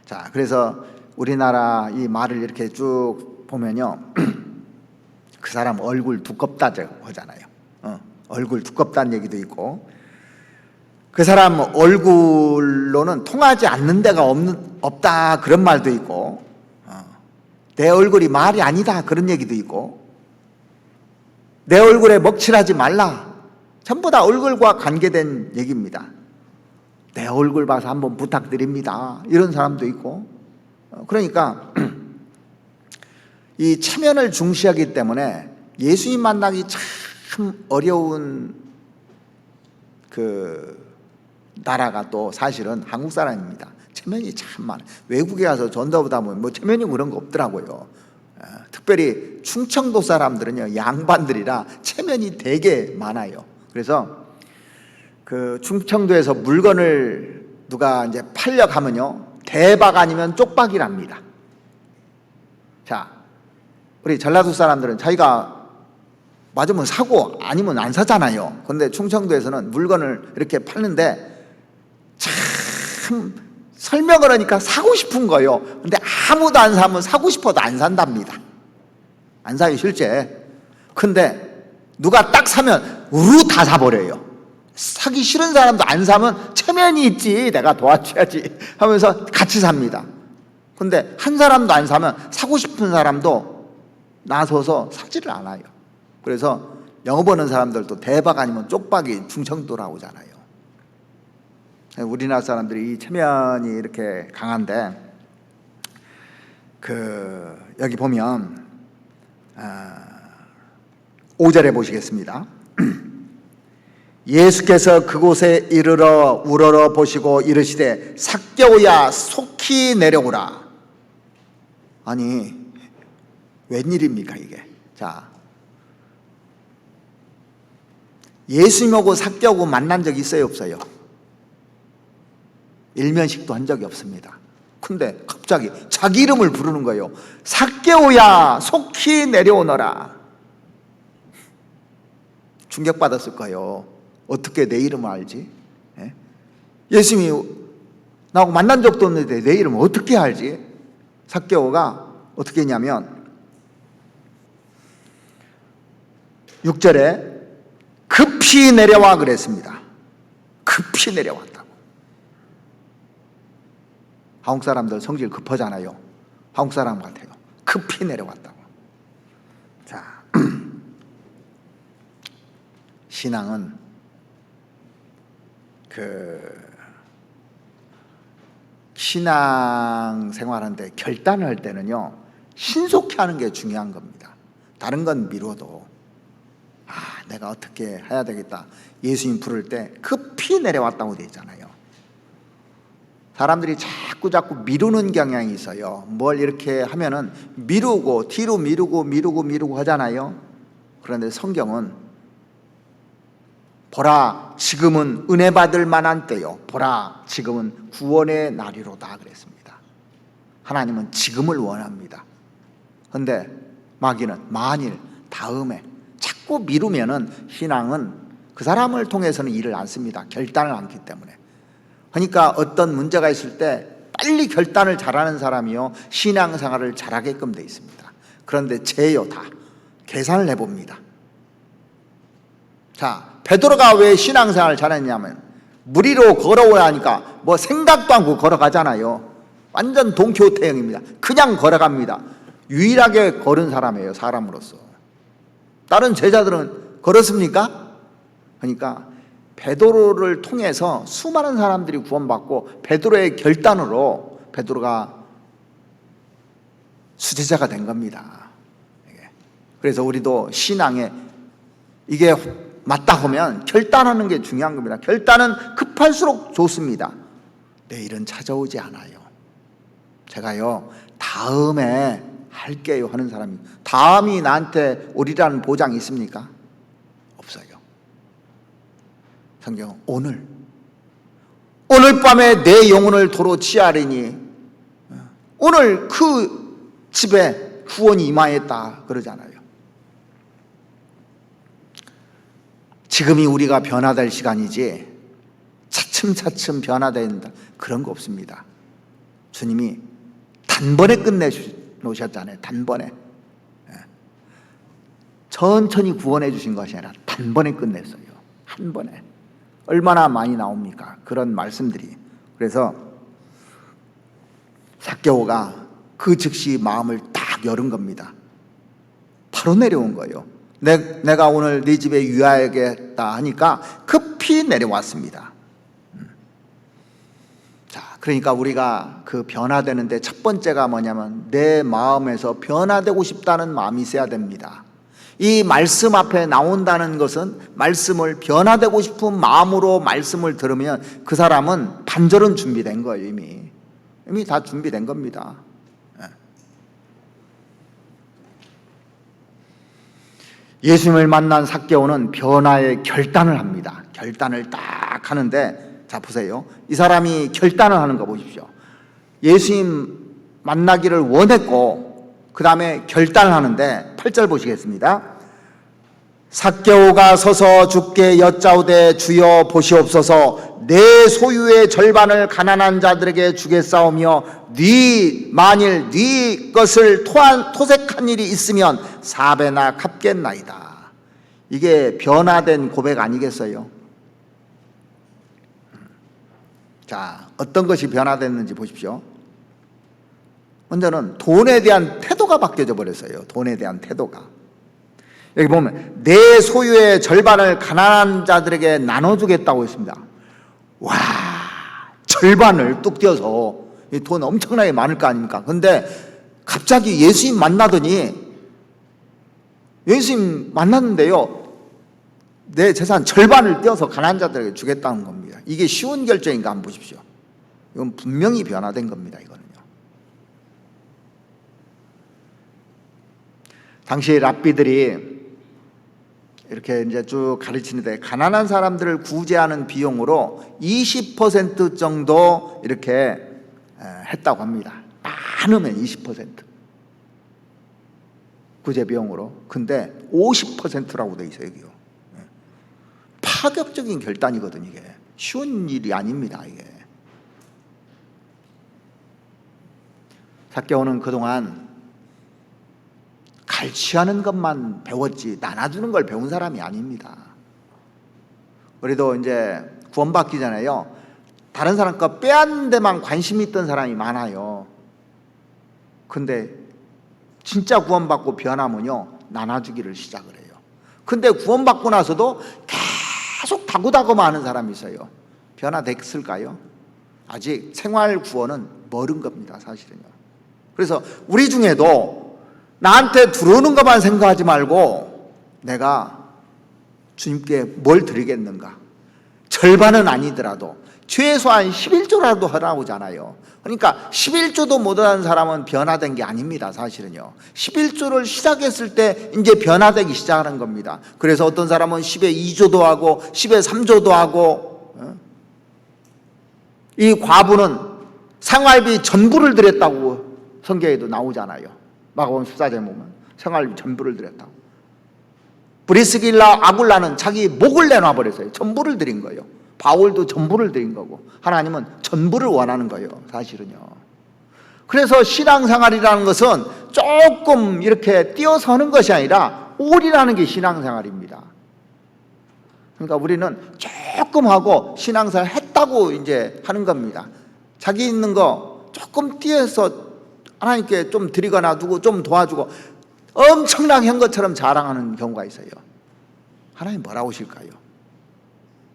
자, 그래서 우리나라 이 말을 이렇게 쭉 보면요, 그 사람 얼굴 두껍다고 하잖아요. 얼굴 두껍다는 얘기도 있고, 그 사람 얼굴로는 통하지 않는 데가 없다 그런 말도 있고, 내 얼굴이 말이 아니다 그런 얘기도 있고, 내 얼굴에 먹칠하지 말라, 전부 다 얼굴과 관계된 얘기입니다. 내 얼굴 봐서 한번 부탁드립니다 이런 사람도 있고. 그러니까 이 체면을 중시하기 때문에 예수님 만나기 참 어려운 그 나라가 또 사실은 한국 사람입니다. 체면이 참 많아요. 외국에 가서 전도보다 뭐 체면이 그런 거 없더라고요. 특별히 충청도 사람들은요, 양반들이라 체면이 되게 많아요. 그래서 그 충청도에서 물건을 누가 이제 팔려 가면요, 대박 아니면 쪽박이랍니다. 자, 우리 전라도 사람들은 자기가 맞으면 사고 아니면 안 사잖아요. 그런데 충청도에서는 물건을 이렇게 팔는데 참 설명을 하니까 사고 싶은 거예요. 근데 아무도 안 사면 사고 싶어도 안 산답니다. 안 사요, 실제. 근데 누가 딱 사면 우르 다 사버려요. 사기 싫은 사람도 안 사면 체면이 있지, 내가 도와줘야지 하면서 같이 삽니다. 근데 한 사람도 안 사면 사고 싶은 사람도 나서서 사지를 않아요. 그래서 영업하는 사람들도 대박 아니면 쪽박이 충청도라고 하잖아요. 우리나라 사람들이 이 체면이 이렇게 강한데, 그 여기 보면 5절에 보시겠습니다. 예수께서 그곳에 이르러 우러러 보시고 이르시되 삭개오야 속히 내려오라. 아니 웬일입니까 이게? 자, 예수님하고 삭개오고 만난 적 있어요, 없어요? 일면식도 한 적이 없습니다. 근데 갑자기 자기 이름을 부르는 거예요. 삭개오야 속히 내려오너라. 충격받았을 거예요. 어떻게 내 이름을 알지? 예? 예수님이 나하고 만난 적도 없는데 내 이름을 어떻게 알지? 삭개오가 어떻게 했냐면 6절에 급히 내려와 그랬습니다. 급히 내려왔다고. 한국 사람들 성질 급하잖아요. 한국 사람 같아요. 급히 내려왔다고. 자, 신앙은 신앙 생활하는데 결단을 할 때는요, 신속히 하는 게 중요한 겁니다. 다른 건 미뤄도 내가 어떻게 해야 되겠다. 예수님 부를 때 급히 내려왔다고 되어 있잖아요. 사람들이 자꾸 미루는 경향이 있어요. 뭘 이렇게 하면은 미루고 뒤로 미루고 하잖아요. 그런데 성경은 보라 지금은 은혜 받을 만한 때요, 보라 지금은 구원의 날이로다 그랬습니다. 하나님은 지금을 원합니다. 그런데 마귀는 만일, 다음에 자꾸 미루면은 신앙은 그 사람을 통해서는 일을 안 씁니다. 결단을 않기 때문에. 그러니까 어떤 문제가 있을 때 빨리 결단을 잘하는 사람이요, 신앙생활을 잘하게끔 돼 있습니다. 그런데 죄요, 다 계산을 해봅니다. 자, 베드로가 왜 신앙생활을 잘했냐면 물 위로 걸어오야 하니까 뭐 생각도 않고 걸어가잖아요. 완전 동키호테형입니다. 그냥 걸어갑니다. 유일하게 걸은 사람이에요, 사람으로서. 다른 제자들은 걸었습니까? 그러니까 베드로를 통해서 수많은 사람들이 구원받고 베드로의 결단으로 베드로가 수제자가 된 겁니다. 그래서 우리도 신앙에 이게 맞다 하면 결단하는 게 중요한 겁니다. 결단은 급할수록 좋습니다. 내일은 찾아오지 않아요. 제가요, 다음에 할게요 하는 사람이, 다음이 나한테 오리라는 보장이 있습니까? 없어요. 성경은 오늘 밤에 내 영혼을 도로 취하리니 오늘 그 집에 구원이 임하였다 그러잖아요. 지금이 우리가 변화될 시간이지 차츰차츰 변화된다 그런 거 없습니다. 주님이 단번에 끝내놓으셨잖아요. 단번에. 천천히 구원해 주신 것이 아니라 단번에 끝냈어요. 한 번에. 얼마나 많이 나옵니까? 그런 말씀들이. 그래서 삭개오가 그 즉시 마음을 딱 열은 겁니다. 바로 내려온 거예요. 내가 오늘 네 집에 유하야겠다 하니까 급히 내려왔습니다. 자, 그러니까 우리가 그 변화되는데 첫 번째가 뭐냐면 내 마음에서 변화되고 싶다는 마음이 있어야 됩니다. 이 말씀 앞에 나온다는 것은 말씀을 변화되고 싶은 마음으로 말씀을 들으면 그 사람은 반절은 준비된 거예요. 이미 다 준비된 겁니다. 예수님을 만난 삭개오는 변화의 결단을 합니다. 결단을 딱 하는데, 자 보세요. 이 사람이 결단을 하는 거 보십시오. 예수님 만나기를 원했고 그 다음에 결단을 하는데 8절 보시겠습니다. 삭개오가 서서 주께 여짜오되 주여 보시옵소서, 내 소유의 절반을 가난한 자들에게 주겠사오며 만일 네 것을 토색한 일이 있으면 4배나 갚겠나이다. 이게 변화된 고백 아니겠어요? 자, 어떤 것이 변화됐는지 보십시오. 먼저는 돈에 대한 태도가 바뀌어져 버렸어요. 돈에 대한 태도가. 여기 보면 내 소유의 절반을 가난한 자들에게 나눠주겠다고 했습니다. 와, 절반을 뚝 떼어서, 돈 엄청나게 많을 거 아닙니까? 근데 갑자기 예수님 만났는데요, 내 재산 절반을 떼어서 가난한 자들에게 주겠다는 겁니다. 이게 쉬운 결정인가 한번 보십시오. 이건 분명히 변화된 겁니다. 이거는요. 당시 랍비들이 이렇게 이제 쭉 가르치는데 가난한 사람들을 구제하는 비용으로 20% 정도 이렇게 했다고 합니다. 많으면 20% 구제 비용으로. 근데 50%라고 돼 있어요, 여기요. 파격적인 결단이거든요, 이게. 쉬운 일이 아닙니다, 이게. 삭개오는 그동안 갈취하는 것만 배웠지 나눠주는 걸 배운 사람이 아닙니다. 우리도 이제 구원받기 전에요, 다른 사람 거 빼앗는 데만 관심이 있던 사람이 많아요. 근데 진짜 구원받고 변하면요, 나눠주기를 시작을 해요. 근데 구원받고 나서도 계속 다구다구만 하는 사람이 있어요. 변화됐을까요? 아직 생활 구원은 멀은 겁니다, 사실은요. 그래서 우리 중에도 나한테 들어오는 것만 생각하지 말고 내가 주님께 뭘 드리겠는가, 절반은 아니더라도 최소한 11조라도 하라고잖아요. 그러니까 11조도 못하는 사람은 변화된 게 아닙니다. 사실은요. 11조를 시작했을 때 이제 변화되기 시작하는 겁니다. 그래서 어떤 사람은 10에 2조도 하고 10에 3조도 하고, 이 과부는 생활비 전부를 드렸다고 성경에도 나오잖아요. 마가복음 14장 보면 생활비 전부를 드렸다고. 브리스길라 아굴라는 자기 목을 내놔버렸어요. 전부를 드린 거예요. 바울도 전부를 드린 거고, 하나님은 전부를 원하는 거예요. 사실은요. 그래서 신앙생활이라는 것은 조금 이렇게 뛰어서는 것이 아니라 올이라는 게 신앙생활입니다. 그러니까 우리는 조금 하고 신앙생활 했다고 이제 하는 겁니다. 자기 있는 거 조금 뛰어서 하나님께 좀 드리거나 누구 좀 도와주고 엄청나게 한 것처럼 자랑하는 경우가 있어요. 하나님 뭐라고 하실까요?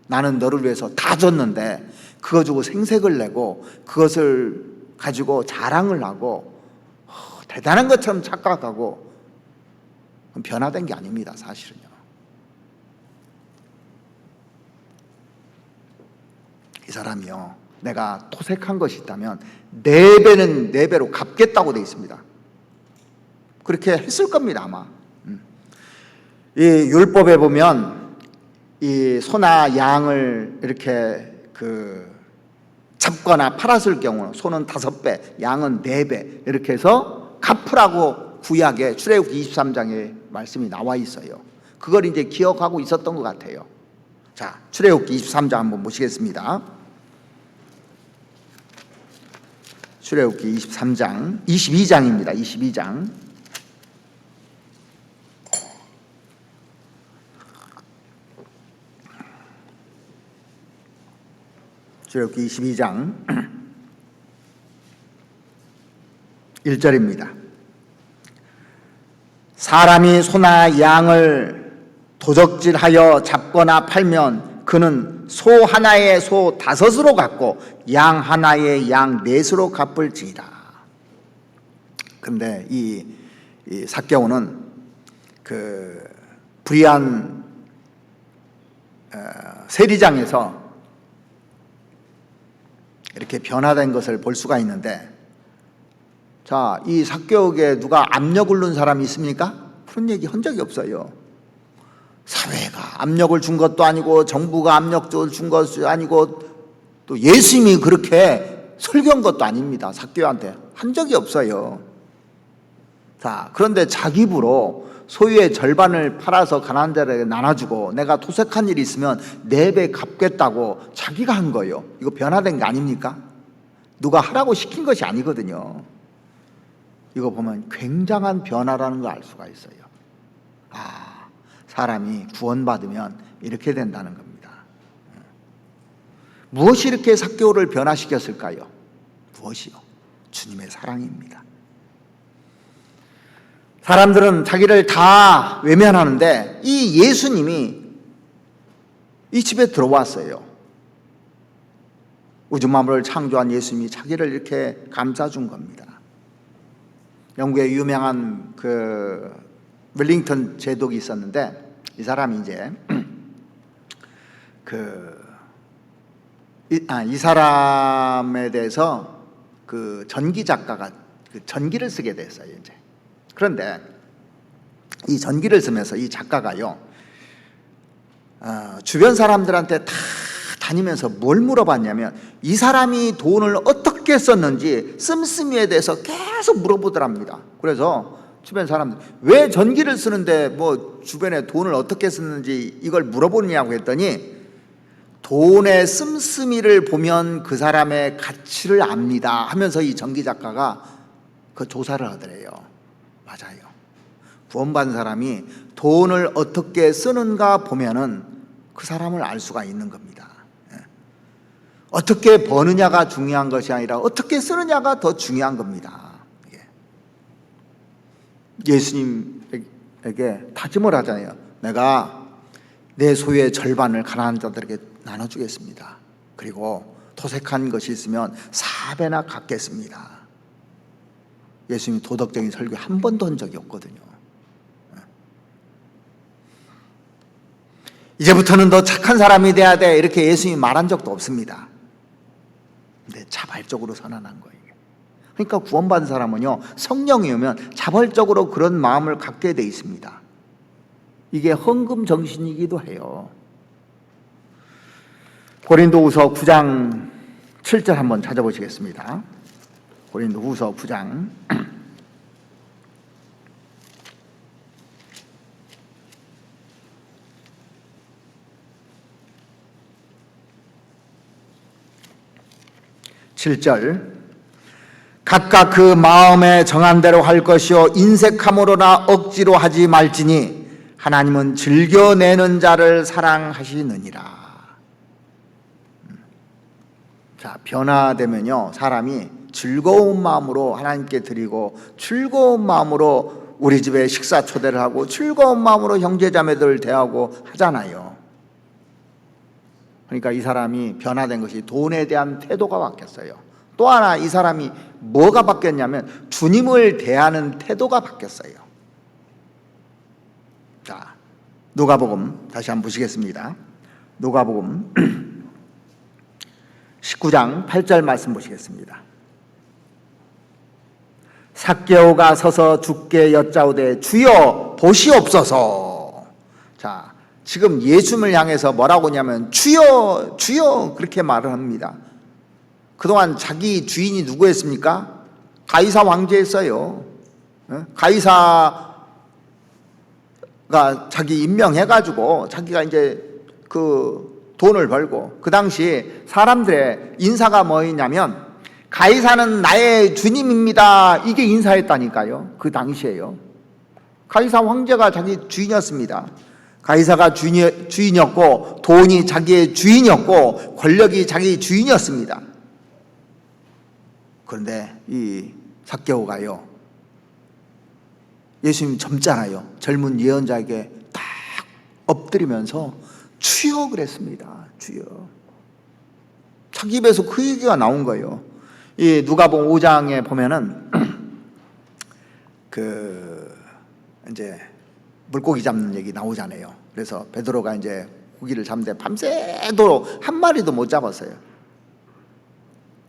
나는 너를 위해서 다 줬는데 그거 주고 생색을 내고 그것을 가지고 자랑을 하고 대단한 것처럼 착각하고 변화된 게 아닙니다. 사실은요. 이 사람이요, 내가 토색한 것이 있다면 4배는 4배로 갚겠다고 되어 있습니다. 그렇게 했을 겁니다. 아마. 이 율법에 보면 이 소나 양을 이렇게 잡거나 팔았을 경우 소는 5배, 양은 4배 이렇게 해서 갚으라고 구약에 출애굽기 23장에 말씀이 나와 있어요. 그걸 이제 기억하고 있었던 것 같아요. 자, 출애굽기 23장 한번 보시겠습니다. 출애굽기 23장, 22장입니다. 22장. 출애굽기 22장 1절입니다. 사람이 소나 양을 도적질하여 잡거나 팔면 그는 소 하나에 소 5으로 갚고 양 하나에 양 4으로 갚을지이다. 그런데 이 삭개오는 불의한 세리장에서 이렇게 변화된 것을 볼 수가 있는데, 자, 이 삭개오에게 누가 압력을 넣은 사람이 있습니까? 그런 얘기 한 적이 없어요. 사회가 압력을 준 것도 아니고 정부가 압력을 준 것도 아니고 또 예수님이 그렇게 설교한 것도 아닙니다. 삭개오한테 한 적이 없어요. 자, 그런데 자기 입으로 소유의 절반을 팔아서 가난한 자들에게 나눠주고 내가 토색한 일이 있으면 4배 갚겠다고 자기가 한 거예요. 이거 변화된 게 아닙니까? 누가 하라고 시킨 것이 아니거든요. 이거 보면 굉장한 변화라는 걸 알 수가 있어요. 아, 사람이 구원받으면 이렇게 된다는 겁니다. 무엇이 이렇게 삭개오를 변화시켰을까요? 무엇이요? 주님의 사랑입니다. 사람들은 자기를 다 외면하는데 이 예수님이 이 집에 들어왔어요. 우주 만물을 창조한 예수님이 자기를 이렇게 감싸준 겁니다. 영국의 유명한 웰링턴 제독이 있었는데 이 사람이 이제 이 사람에 대해서 전기 작가가 전기를 쓰게 됐어요. 이제 그런데 이 전기를 쓰면서 이 작가가요, 주변 사람들한테 다 다니면서 뭘 물어봤냐면 이 사람이 돈을 어떻게 썼는지 씀씀이에 대해서 계속 물어보더랍니다. 그래서 주변 사람들 왜 전기를 쓰는데 뭐 주변에 돈을 어떻게 썼는지 이걸 물어보느냐고 했더니 돈의 씀씀이를 보면 그 사람의 가치를 압니다 하면서 이 전기 작가가 그 조사를 하더래요. 맞아요. 구원받은 사람이 돈을 어떻게 쓰는가 보면은 그 사람을 알 수가 있는 겁니다. 어떻게 버느냐가 중요한 것이 아니라 어떻게 쓰느냐가 더 중요한 겁니다. 예수님에게 다짐을 하잖아요. 내가 내 소유의 절반을 가난한 자들에게 나눠주겠습니다. 그리고 토색한 것이 있으면 4배나 갚겠습니다. 예수님이 도덕적인 설교 한 번도 한 적이 없거든요. 이제부터는 너 착한 사람이 돼야 돼 이렇게 예수님이 말한 적도 없습니다. 근데 자발적으로 선언한 거예요. 그러니까 구원받은 사람은요, 성령이 오면 자발적으로 그런 마음을 갖게 돼 있습니다. 이게 헌금 정신이기도 해요. 고린도후서 9장 7절 한번 찾아보시겠습니다. 고린도후서 9장 7절 각각 그 마음에 정한 대로 할 것이요 인색함으로나 억지로 하지 말지니 하나님은 즐겨내는 자를 사랑하시느니라. 자, 변화되면요 사람이 즐거운 마음으로 하나님께 드리고 즐거운 마음으로 우리 집에 식사 초대를 하고 즐거운 마음으로 형제자매들 대하고 하잖아요. 그러니까 이 사람이 변화된 것이 돈에 대한 태도가 바뀌었어요. 또 하나 이 사람이 뭐가 바뀌었냐면 주님을 대하는 태도가 바뀌었어요. 자, 누가복음 다시 한번 보시겠습니다. 누가복음 19장 8절 말씀 보시겠습니다. 삭개오가 서서 주께 여짜오되 주여 보시옵소서. 자, 지금 예수님을 향해서 뭐라고 하냐면 주여 주여 그렇게 말을 합니다. 그동안 자기 주인이 누구였습니까? 가이사 황제였어요. 가이사가 자기 임명해가지고 자기가 이제 그 돈을 벌고, 그 당시 사람들의 인사가 뭐였냐면 가이사는 나의 주님입니다, 이게 인사했다니까요. 그 당시에요. 가이사 황제가 자기 주인이었습니다. 가이사가 주인이었고 돈이 자기의 주인이었고 권력이 자기 주인이었습니다. 그런데 이 삭개오가요, 예수님 젊잖아요. 젊은 예언자에게 딱 엎드리면서 주여 그랬습니다. 주여. 자기 입에서 그 얘기가 나온 거예요. 이 누가복음 5장에 보면은 그 이제 물고기 잡는 얘기 나오잖아요. 그래서 베드로가 이제 고기를 잡는데 밤새도록 한 마리도 못 잡았어요.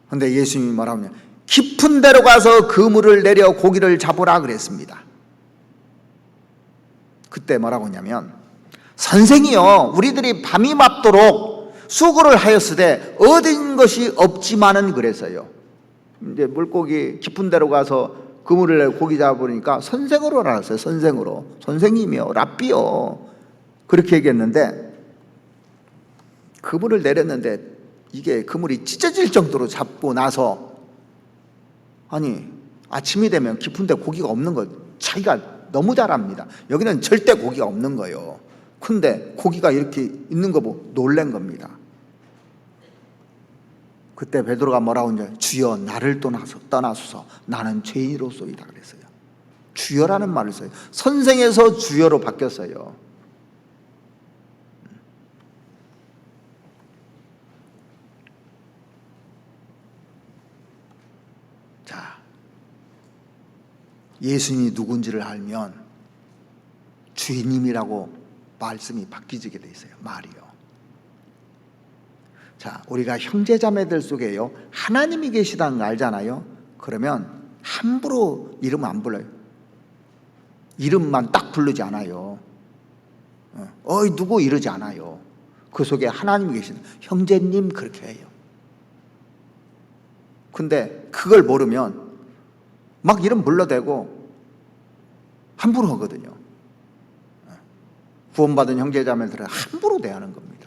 근데 예수님이 뭐라고 하냐, 깊은 데로 가서 그물을 내려 고기를 잡으라 그랬습니다. 그때 뭐라고 하냐면 선생이요 우리들이 밤이 맞도록 수고를 하였으되 얻은 것이 없지만은 그랬어요. 이제 물고기 깊은 데로 가서 그물을 내려 고기 잡으니까 선생으로 나왔어요. 선생으로. 선생님이요 랍비요 그렇게 얘기했는데, 그물을 내렸는데 이게 그물이 찢어질 정도로 잡고 나서, 아니 아침이 되면 깊은 데 고기가 없는 거 자기가 너무 잘 압니다. 여기는 절대 고기가 없는 거예요. 근데 고기가 이렇게 있는 거 보고 놀란 겁니다. 그때 베드로가 뭐라고 했냐, 주여 나를 떠나소서 나는 죄인으로소이다 그랬어요. 주여라는 말을 써요. 선생에서 주여로 바뀌었어요. 자, 예수님이 누군지를 알면 주인님이라고 말씀이 바뀌게 돼 있어요. 말이요. 자, 우리가 형제자매들 속에요 하나님이 계시다는 거 알잖아요. 그러면 함부로 이름 안 불러요. 이름만 딱 부르지 않아요. 어이 누구 이러지 않아요. 그 속에 하나님이 계시다. 형제님 그렇게 해요. 근데 그걸 모르면 막 이름 불러대고 함부로 하거든요. 구원받은 형제자매들은 함부로 대하는 겁니다.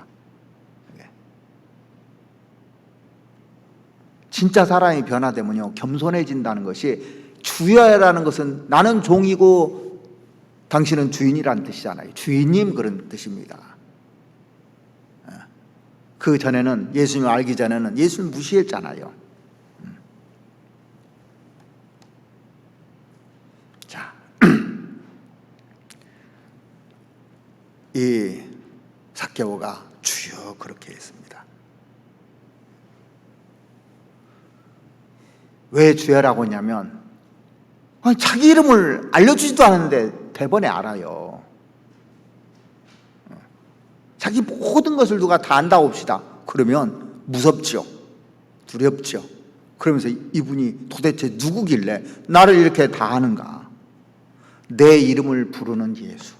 진짜 사람이 변화되면요 겸손해진다는 것이, 주여라는 것은 나는 종이고 당신은 주인이라는 뜻이잖아요. 주인님 그런 뜻입니다. 그 전에는 예수님을 알기 전에는 예수를 무시했잖아요. 자, 이 삭개오가 주여 그렇게 했습니다. 왜 주여라고 했냐면 자기 이름을 알려주지도 않았는데 대번에 알아요. 자기 모든 것을 누가 다 안다고 봅시다. 그러면 무섭지요. 두렵죠. 그러면서 이분이 도대체 누구길래 나를 이렇게 다 하는가? 내 이름을 부르는 예수,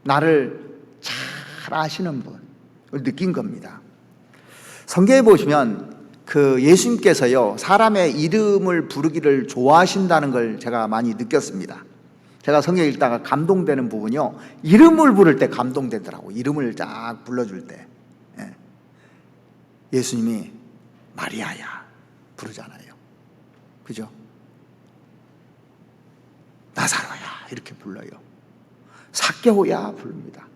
나를 잘 아시는 분을 느낀 겁니다. 성경에 보시면 그 예수님께서요, 사람의 이름을 부르기를 좋아하신다는 걸 제가 많이 느꼈습니다. 제가 성경 읽다가 감동되는 부분이요, 이름을 부를 때 감동되더라고. 이름을 쫙 불러줄 때 예수님이 마리아야 부르잖아요. 그죠? 나사로야 이렇게 불러요. 삭개오야 부릅니다.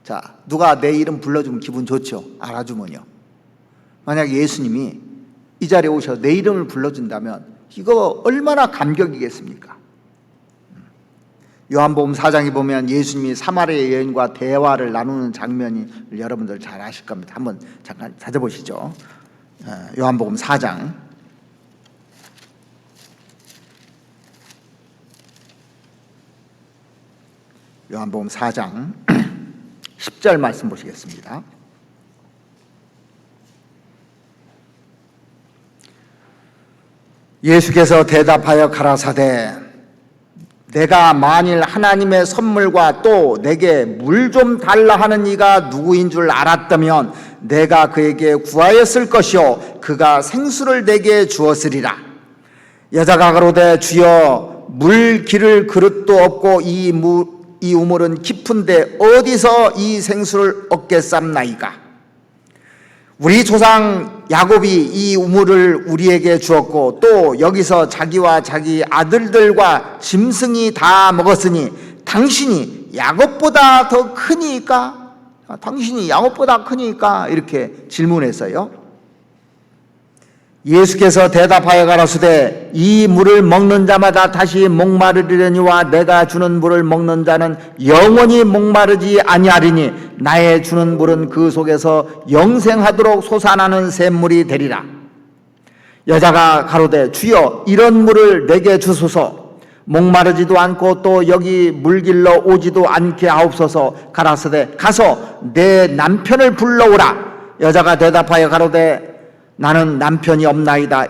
자, 누가 내 이름 불러주면 기분 좋죠? 알아주면요. 만약 예수님이 이 자리에 오셔서 내 이름을 불러준다면 이거 얼마나 감격이겠습니까? 요한복음 4장에 보면 예수님이 사마리아 여인과 대화를 나누는 장면이 여러분들 잘 아실 겁니다. 한번 잠깐 찾아보시죠. 요한복음 4장 요한복음 4장 10절 말씀 보시겠습니다. 예수께서 대답하여 가라사대 내가 만일 하나님의 선물과 또 내게 물 좀 달라 하는 이가 누구인 줄 알았다면 내가 그에게 구하였을 것이요 그가 생수를 내게 주었으리라. 여자가 가로되 주여 물 기를 그릇도 없고 이 우물은 깊은데 어디서 이 생수를 얻겠삼나이까. 우리 조상 야곱이 이 우물을 우리에게 주었고 또 여기서 자기와 자기 아들들과 짐승이 다 먹었으니 당신이 야곱보다 더 크니까? 당신이 야곱보다 크니까? 이렇게 질문했어요. 예수께서 대답하여 가라사대 이 물을 먹는 자마다 다시 목마르리려니와 내가 주는 물을 먹는 자는 영원히 목마르지 아니하리니 나의 주는 물은 그 속에서 영생하도록 솟아나는 샘물이 되리라. 여자가 가로되 주여 이런 물을 내게 주소서. 목마르지도 않고 또 여기 물길러 오지도 않게 하옵소서. 가라사대 가서 내 남편을 불러오라. 여자가 대답하여 가로되 나는 남편이 없나이다.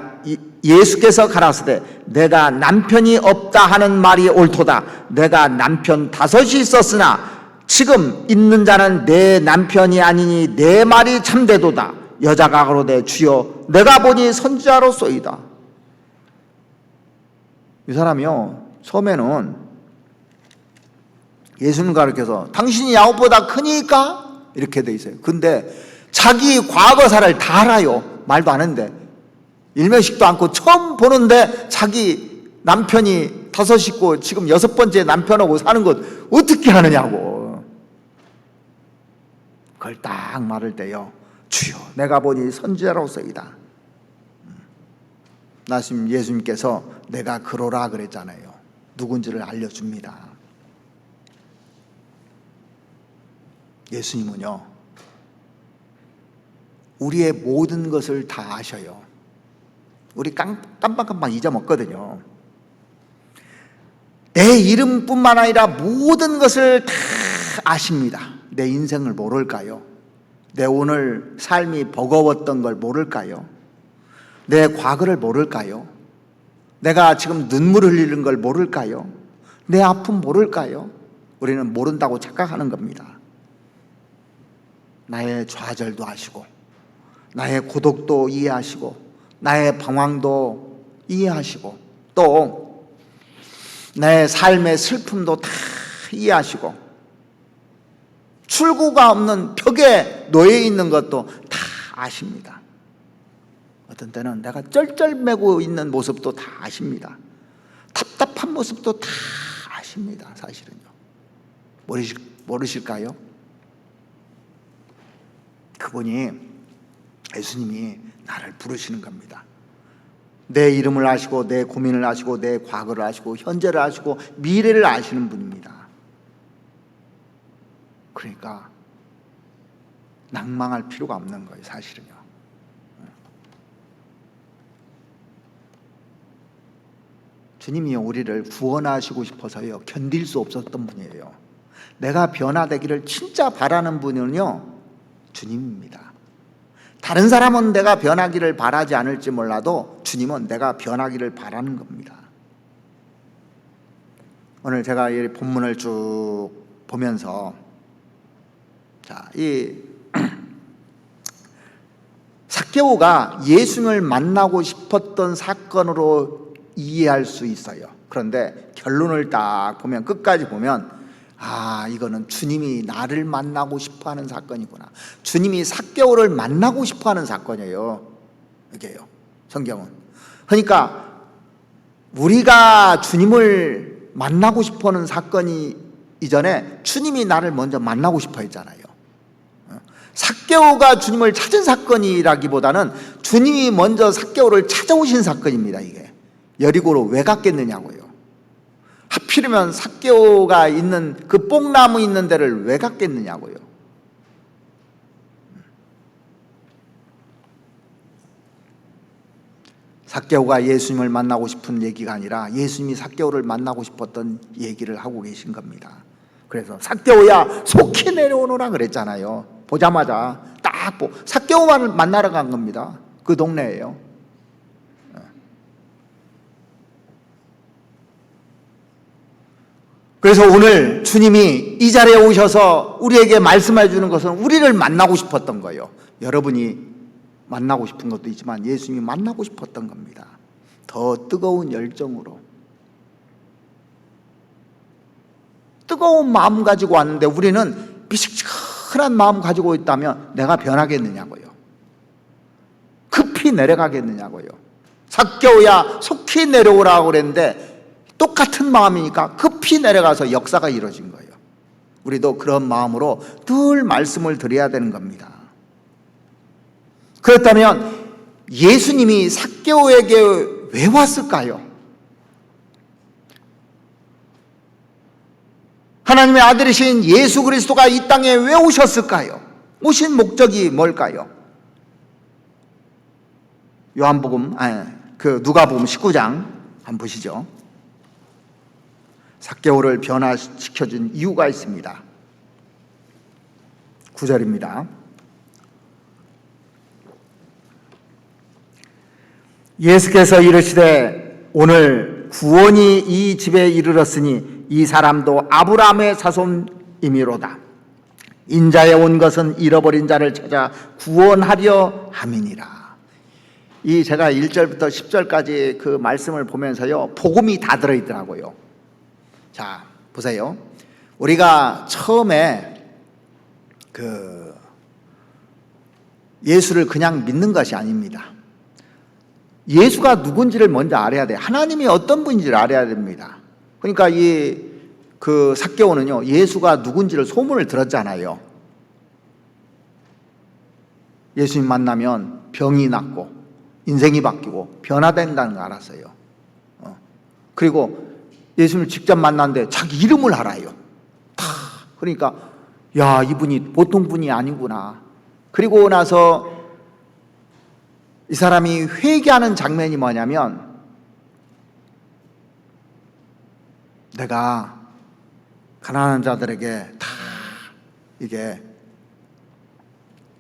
예수께서 가라사대 내가 남편이 없다 하는 말이 옳도다. 내가 남편 5이 있었으나 지금 있는 자는 내 남편이 아니니 내 말이 참되도다. 여자가 가로되 주여 내가 보니 선지자로소이다. 이 사람이요 처음에는 예수님 가르쳐서 당신이 야곱보다 크니까 이렇게 돼 있어요. 근데 자기 과거사를 다 알아요. 말도 안 했는데 일면식도 않고 처음 보는데 자기 남편이 5 있고 지금 6번째 남편하고 사는 것 어떻게 하느냐고. 그걸 딱 말할 때요 주여 내가 보니 선지자로서이다. 나심 예수님께서 내가 그러라 그랬잖아요. 누군지를 알려줍니다. 예수님은요 우리의 모든 것을 다 아셔요. 우리 깜빡깜빡 잊어먹거든요. 내 이름뿐만 아니라 모든 것을 다 아십니다. 내 인생을 모를까요? 내 오늘 삶이 버거웠던 걸 모를까요? 내 과거를 모를까요? 내가 지금 눈물 흘리는 걸 모를까요? 내 아픔 모를까요? 우리는 모른다고 착각하는 겁니다. 나의 좌절도 아시고 나의 고독도 이해하시고 나의 방황도 이해하시고 또 내 삶의 슬픔도 다 이해하시고 출구가 없는 벽에 놓여 있는 것도 다 아십니다. 어떤 때는 내가 쩔쩔매고 있는 모습도 다 아십니다. 답답한 모습도 다 아십니다. 사실은요. 모르실까요? 그분이 예수님이 나를 부르시는 겁니다. 내 이름을 아시고 내 고민을 아시고 내 과거를 아시고 현재를 아시고 미래를 아시는 분입니다. 그러니까 낭망할 필요가 없는 거예요. 사실은요. 주님이 우리를 구원하시고 싶어서요 견딜 수 없었던 분이에요. 내가 변화되기를 진짜 바라는 분은요 주님입니다. 다른 사람은 내가 변하기를 바라지 않을지 몰라도 주님은 내가 변하기를 바라는 겁니다. 오늘 제가 이 본문을 쭉 보면서 이 삭개오가 예수님을 만나고 싶었던 사건으로 이해할 수 있어요. 그런데 결론을 딱 보면, 끝까지 보면, 이거는 주님이 나를 만나고 싶어하는 사건이구나. 주님이 삭개오를 만나고 싶어하는 사건이에요. 이게요, 성경은. 그러니까 우리가 주님을 만나고 싶어하는 사건이 이전에 주님이 나를 먼저 만나고 싶어 했잖아요. 삭개오가 주님을 찾은 사건이라기보다는 주님이 먼저 삭개오를 찾아오신 사건입니다. 이게 여리고로 왜 갔겠느냐고요. 하필이면 삭개오가 있는 그 뽕나무 있는 데를 왜 갔겠느냐고요. 삭개오가 예수님을 만나고 싶은 얘기가 아니라 예수님이 삭개오를 만나고 싶었던 얘기를 하고 계신 겁니다. 그래서 삭개오야 속히 내려오너라 그랬잖아요. 보자마자 딱 삭개오만을 만나러 간 겁니다. 그 동네예요. 그래서 오늘 주님이 이 자리에 오셔서 우리에게 말씀해 주는 것은 우리를 만나고 싶었던 거예요. 여러분이 만나고 싶은 것도 있지만 예수님이 만나고 싶었던 겁니다. 더 뜨거운 열정으로, 뜨거운 마음 가지고 왔는데 우리는 미식근한 마음 가지고 있다면 내가 변하겠느냐고요. 급히 내려가겠느냐고요. 삭개오야 속히 내려오라고 그랬는데 똑같은 마음이니까 급히 내려가서 역사가 이루어진 거예요. 우리도 그런 마음으로 늘 말씀을 드려야 되는 겁니다. 그렇다면 예수님이 삭개오에게 왜 왔을까요? 하나님의 아들이신 예수 그리스도가 이 땅에 왜 오셨을까요? 오신 목적이 뭘까요? 누가복음 19장 한번 보시죠. 삭개오를 변화시켜준 이유가 있습니다. 9절입니다. 예수께서 이르시되 오늘 구원이 이 집에 이르렀으니 이 사람도 아브라함의 자손이미로다. 인자에 온 것은 잃어버린 자를 찾아 구원하려 함이니라. 이 제가 1절부터 10절까지 그 말씀을 보면서요, 복음이 다 들어있더라고요. 자, 보세요. 우리가 처음에 예수를 그냥 믿는 것이 아닙니다. 예수가 누군지를 먼저 알아야 돼요. 하나님이 어떤 분인지를 알아야 됩니다. 그러니까 삭개오는요, 예수가 누군지를 소문을 들었잖아요. 예수님 만나면 병이 낫고 인생이 바뀌고 변화된다는 걸 알았어요. 그리고 예수님을 직접 만났는데 자기 이름을 알아요. 그러니까 야, 이분이 보통 분이 아니구나. 그리고 나서 이 사람이 회개하는 장면이 뭐냐면, 내가 가난한 자들에게 다 이게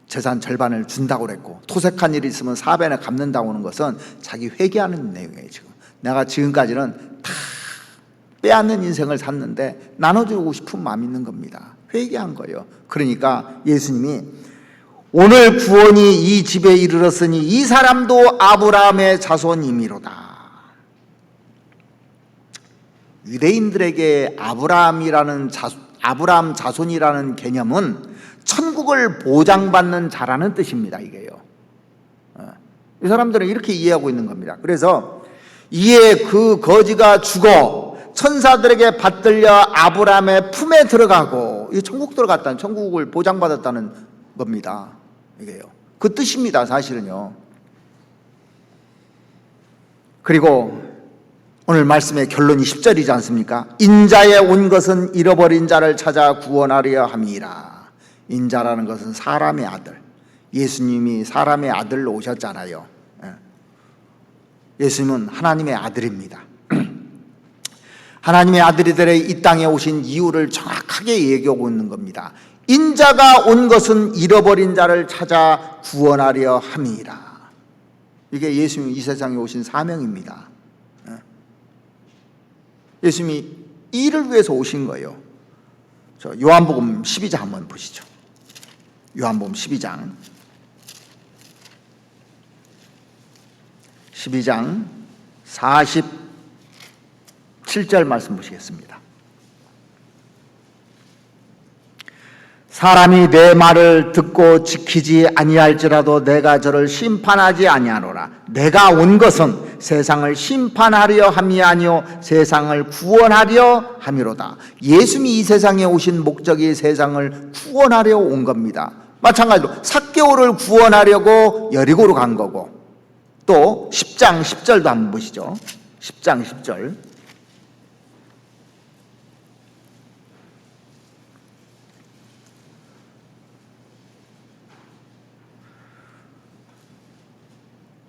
재산 절반을 준다고 그랬고 토색한 일이 있으면 4배나 갚는다고 하는 것은 자기 회개하는 내용이에요. 지금 내가 지금까지는 다 빼앗는 인생을 샀는데 나눠주고 싶은 마음이 있는 겁니다. 회개한 거예요. 그러니까 예수님이 오늘 구원이 이 집에 이르렀으니 이 사람도 아브라함의 자손이미로다. 유대인들에게 아브라함 자손이라는 개념은 천국을 보장받는 자라는 뜻입니다. 이게요. 이 사람들은 이렇게 이해하고 있는 겁니다. 그래서 이에 그 거지가 죽어 천사들에게 받들려 아브라함의 품에 들어가고, 이 천국 들어갔다는, 천국을 보장받았다는 겁니다. 이게요. 그 뜻입니다. 사실은요. 그리고 오늘 말씀의 결론이 10절이지 않습니까? 인자에 온 것은 잃어버린 자를 찾아 구원하려 함이라. 인자라는 것은 사람의 아들, 예수님이 사람의 아들로 오셨잖아요. 예수님은 하나님의 아들입니다. 하나님의 아들이들의 이 땅에 오신 이유를 정확하게 얘기하고 있는 겁니다. 인자가 온 것은 잃어버린 자를 찾아 구원하려 함이라. 이게 예수님이 이 세상에 오신 사명입니다. 예수님이 이를 위해서 오신 거예요. 저 요한복음 12장 한번 보시죠. 요한복음 12장 47절 말씀 보시겠습니다. 사람이 내 말을 듣고 지키지 아니할지라도 내가 저를 심판하지 아니하노라. 내가 온 것은 세상을 심판하려 함이 아니요 세상을 구원하려 함이로다. 예수님이 이 세상에 오신 목적이 세상을 구원하려 온 겁니다. 마찬가지로 삭개오를 구원하려고 여리고로 간 거고, 또 10장 10절도 한번 보시죠. 10장 10절.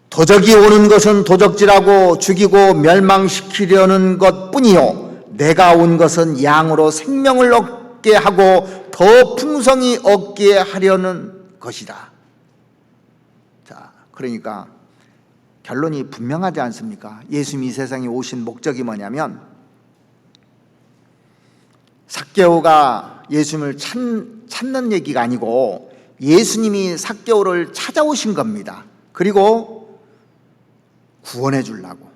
도적이 오는 것은 도적질하고 죽이고 멸망시키려는 것뿐이요 내가 온 것은 양으로 생명을 얻게 하고 더 풍성히 얻게 하려는 것이다. 자, 그러니까 결론이 분명하지 않습니까? 예수님이 이 세상에 오신 목적이 뭐냐면 삭개오가 예수님을 찾는 얘기가 아니고 예수님이 삭개오를 찾아오신 겁니다. 그리고 구원해 주려고.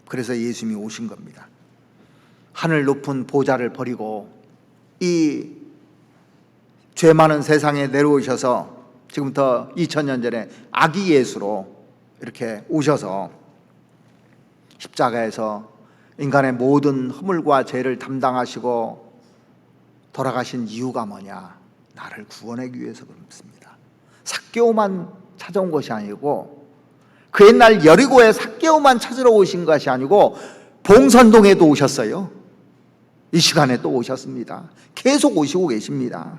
그래서 예수님이 오신 겁니다. 하늘 높은 보좌를 버리고 이 죄 많은 세상에 내려오셔서 지금부터 2000년 전에 아기 예수로 이렇게 오셔서 십자가에서 인간의 모든 허물과 죄를 담당하시고 돌아가신 이유가 뭐냐? 나를 구원하기 위해서 그렇습니다. 삭개오만 찾아온 것이 아니고 그 옛날 여리고에 삭개오만 찾으러 오신 것이 아니고 봉선동에도 오셨어요. 이 시간에 또 오셨습니다. 계속 오시고 계십니다.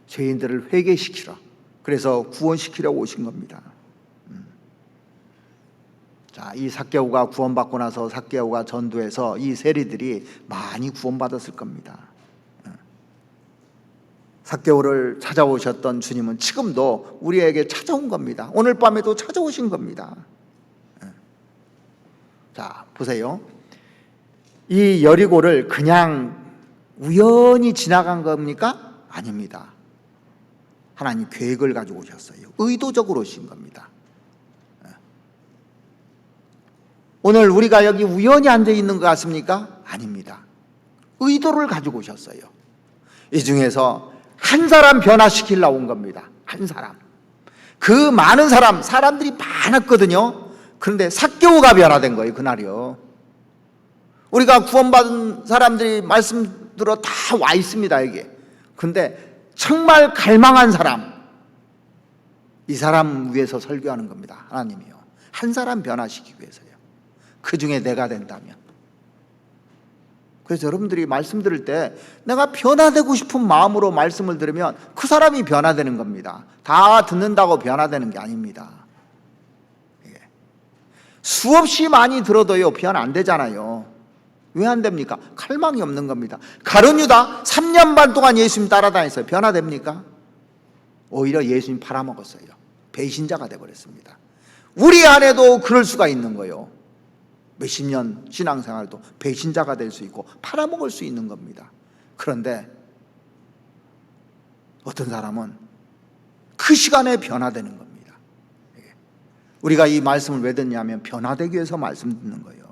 죄인들을 회개시키러, 그래서 구원시키려고 오신 겁니다. 자, 이 삭개오가 구원받고 나서 삭개오가 전도해서 이 세리들이 많이 구원받았을 겁니다. 삭개오를 찾아오셨던 주님은 지금도 우리에게 찾아온 겁니다. 오늘 밤에도 찾아오신 겁니다. 자, 보세요. 이 여리고를 그냥 우연히 지나간 겁니까? 아닙니다. 하나님 계획을 가지고 오셨어요. 의도적으로 오신 겁니다. 오늘 우리가 여기 우연히 앉아 있는 것 같습니까? 아닙니다. 의도를 가지고 오셨어요. 이 중에서 한 사람 변화시키려고 온 겁니다. 한 사람. 그 많은 사람들이 많았거든요. 그런데 삭개오가 변화된 거예요. 그날이요. 우리가 구원받은 사람들이 말씀 들어 다 와 있습니다. 여기. 그런데 정말 갈망한 사람, 이 사람 위해서 설교하는 겁니다. 하나님이요. 한 사람 변화시키기 위해서요. 그 중에 내가 된다면. 그래서 여러분들이 말씀 들을 때 내가 변화되고 싶은 마음으로 말씀을 들으면 그 사람이 변화되는 겁니다. 다 듣는다고 변화되는 게 아닙니다. 수없이 많이 들어도요 변화 안 되잖아요. 왜 안 됩니까? 갈망이 없는 겁니다. 가룟 유다 3년 반 동안 예수님 따라다녔어요. 변화됩니까? 오히려 예수님 팔아먹었어요. 배신자가 되어버렸습니다. 우리 안에도 그럴 수가 있는 거예요. 몇십 년 신앙생활도 배신자가 될 수 있고 팔아먹을 수 있는 겁니다. 그런데 어떤 사람은 그 시간에 변화되는 겁니다. 우리가 이 말씀을 왜 듣냐면 변화되기 위해서 말씀 듣는 거예요.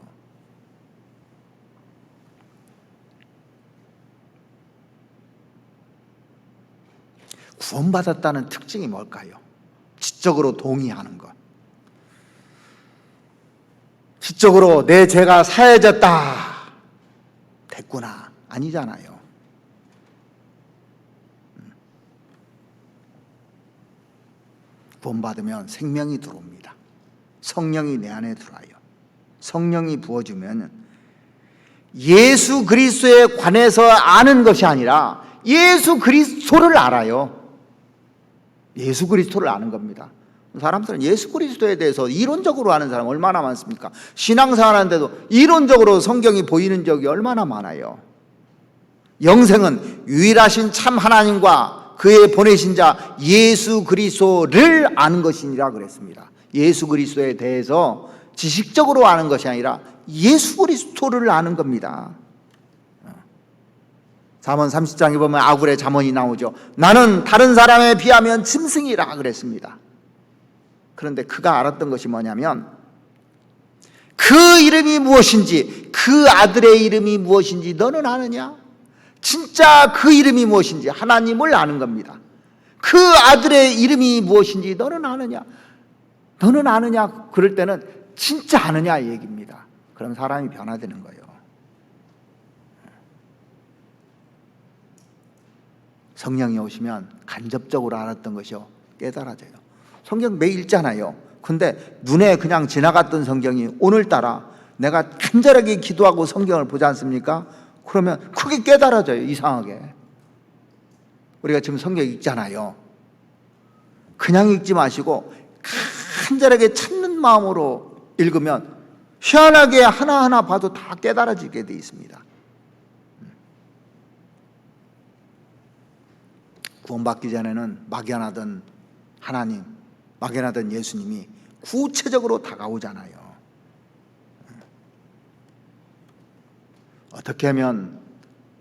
구원받았다는 특징이 뭘까요? 지적으로 동의하는 것. 지적으로 내 죄가 사해졌다. 됐구나. 아니잖아요. 구원받으면 생명이 들어옵니다. 성령이 내 안에 들어와요. 성령이 부어주면 예수 그리스도에 관해서 아는 것이 아니라 예수 그리스도를 알아요. 예수 그리스도를 아는 겁니다. 사람들은 예수 그리스도에 대해서 이론적으로 아는 사람 얼마나 많습니까? 신앙생활 하는데도 이론적으로 성경이 보이는 적이 얼마나 많아요. 영생은 유일하신 참 하나님과 그의 보내신 자 예수 그리스도를 아는 것이니라 그랬습니다. 예수 그리스도에 대해서 지식적으로 아는 것이 아니라 예수 그리스도를 아는 겁니다. 잠언 30장에 보면 아굴의 잠언이 나오죠. 나는 다른 사람에 비하면 짐승이라 그랬습니다. 그런데 그가 알았던 것이 뭐냐면 그 이름이 무엇인지, 그 아들의 이름이 무엇인지 너는 아느냐? 진짜 그 이름이 무엇인지 하나님을 아는 겁니다. 그 아들의 이름이 무엇인지 너는 아느냐? 너는 아느냐? 그럴 때는 진짜 아느냐 이 얘기입니다. 그럼 사람이 변화되는 거예요. 성령이 오시면 간접적으로 알았던 것이요 깨달아져요. 성경 매일 읽잖아요. 근데 눈에 그냥 지나갔던 성경이 오늘따라 내가 간절하게 기도하고 성경을 보지 않습니까? 그러면 크게 깨달아져요. 이상하게. 우리가 지금 성경 읽잖아요. 그냥 읽지 마시고 간절하게 찾는 마음으로 읽으면 희한하게 하나하나 봐도 다 깨달아지게 돼 있습니다. 구원받기 전에는 막연하던 하나님, 막연하던 예수님이 구체적으로 다가오잖아요. 어떻게 하면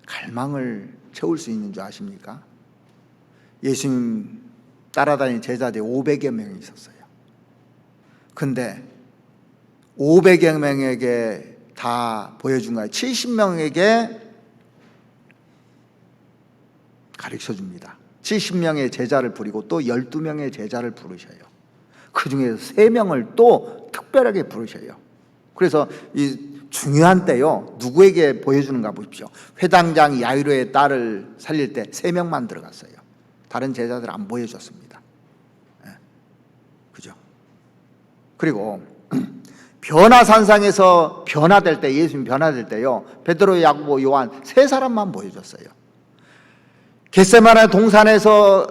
갈망을 채울 수 있는 줄 아십니까? 예수님 따라다니는 제자들이 500여 명이 있었어요. 근데 500여 명에게 다 보여준 거예요. 70명에게 가르쳐 줍니다. 70명의 제자를 부리고 또 12명의 제자를 부르셔요. 그 중에서 3명을 또 특별하게 부르셔요. 그래서 이 중요한 때요, 누구에게 보여주는가 보십시오. 회당장 야이로의 딸을 살릴 때 3명만 들어갔어요. 다른 제자들 안 보여줬습니다. 그죠? 그리고 변화산상에서 변화될 때, 예수님 변화될 때요, 베드로, 야고보, 요한 3사람만 보여줬어요. 겟세마네 동산에서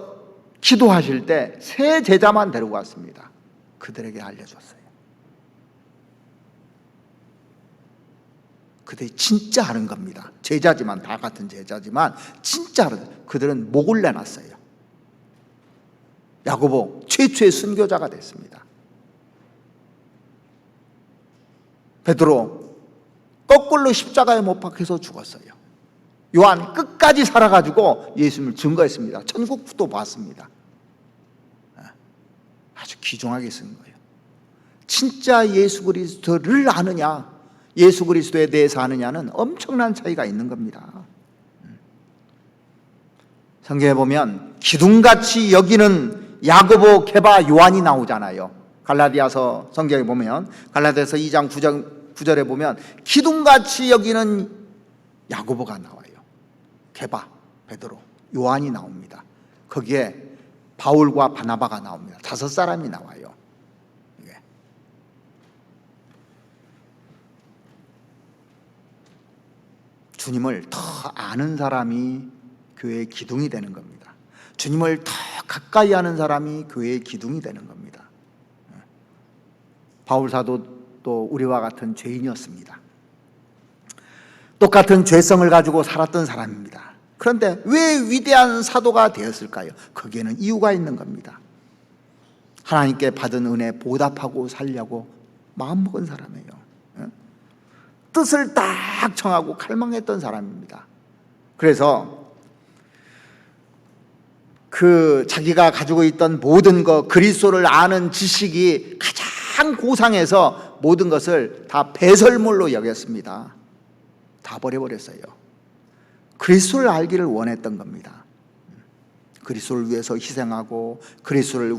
기도하실 때 3 제자만 데리고 왔습니다. 그들에게 알려줬어요. 그들이 진짜 하는 겁니다. 제자지만, 다 같은 제자지만 진짜 하는. 그들은 목을 내놨어요. 야고보 최초의 순교자가 됐습니다. 베드로 거꾸로 십자가에 못 박혀서 죽었어요. 요한 끝까지 살아가지고 예수님을 증거했습니다. 천국도 봤습니다. 아주 귀중하게 쓴 거예요. 진짜 예수 그리스도를 아느냐, 예수 그리스도에 대해서 아느냐는 엄청난 차이가 있는 겁니다. 성경에 보면 기둥같이 여기는 야고보, 게바, 요한이 나오잖아요. 갈라디아서 성경에 보면, 갈라디아서 2장 9절에 보면 기둥같이 여기는 야고보가 나와요. 게바, 베드로, 요한이 나옵니다. 거기에 바울과 바나바가 나옵니다. 5사람이 나와요. 주님을 더 아는 사람이 교회의 기둥이 되는 겁니다. 주님을 더 가까이 하는 사람이 교회의 기둥이 되는 겁니다. 바울 사도도 우리와 같은 죄인이었습니다. 똑같은 죄성을 가지고 살았던 사람입니다. 그런데 왜 위대한 사도가 되었을까요? 거기에는 이유가 있는 겁니다. 하나님께 받은 은혜 보답하고 살려고 마음먹은 사람이에요. 뜻을 딱 정하고 갈망했던 사람입니다. 그래서 그 자기가 가지고 있던 모든 것, 그리스도를 아는 지식이 가장 고상해서 모든 것을 다 배설물로 여겼습니다. 다 버려버렸어요. 그리스도를 알기를 원했던 겁니다. 그리스도를 위해서 희생하고 그리스도를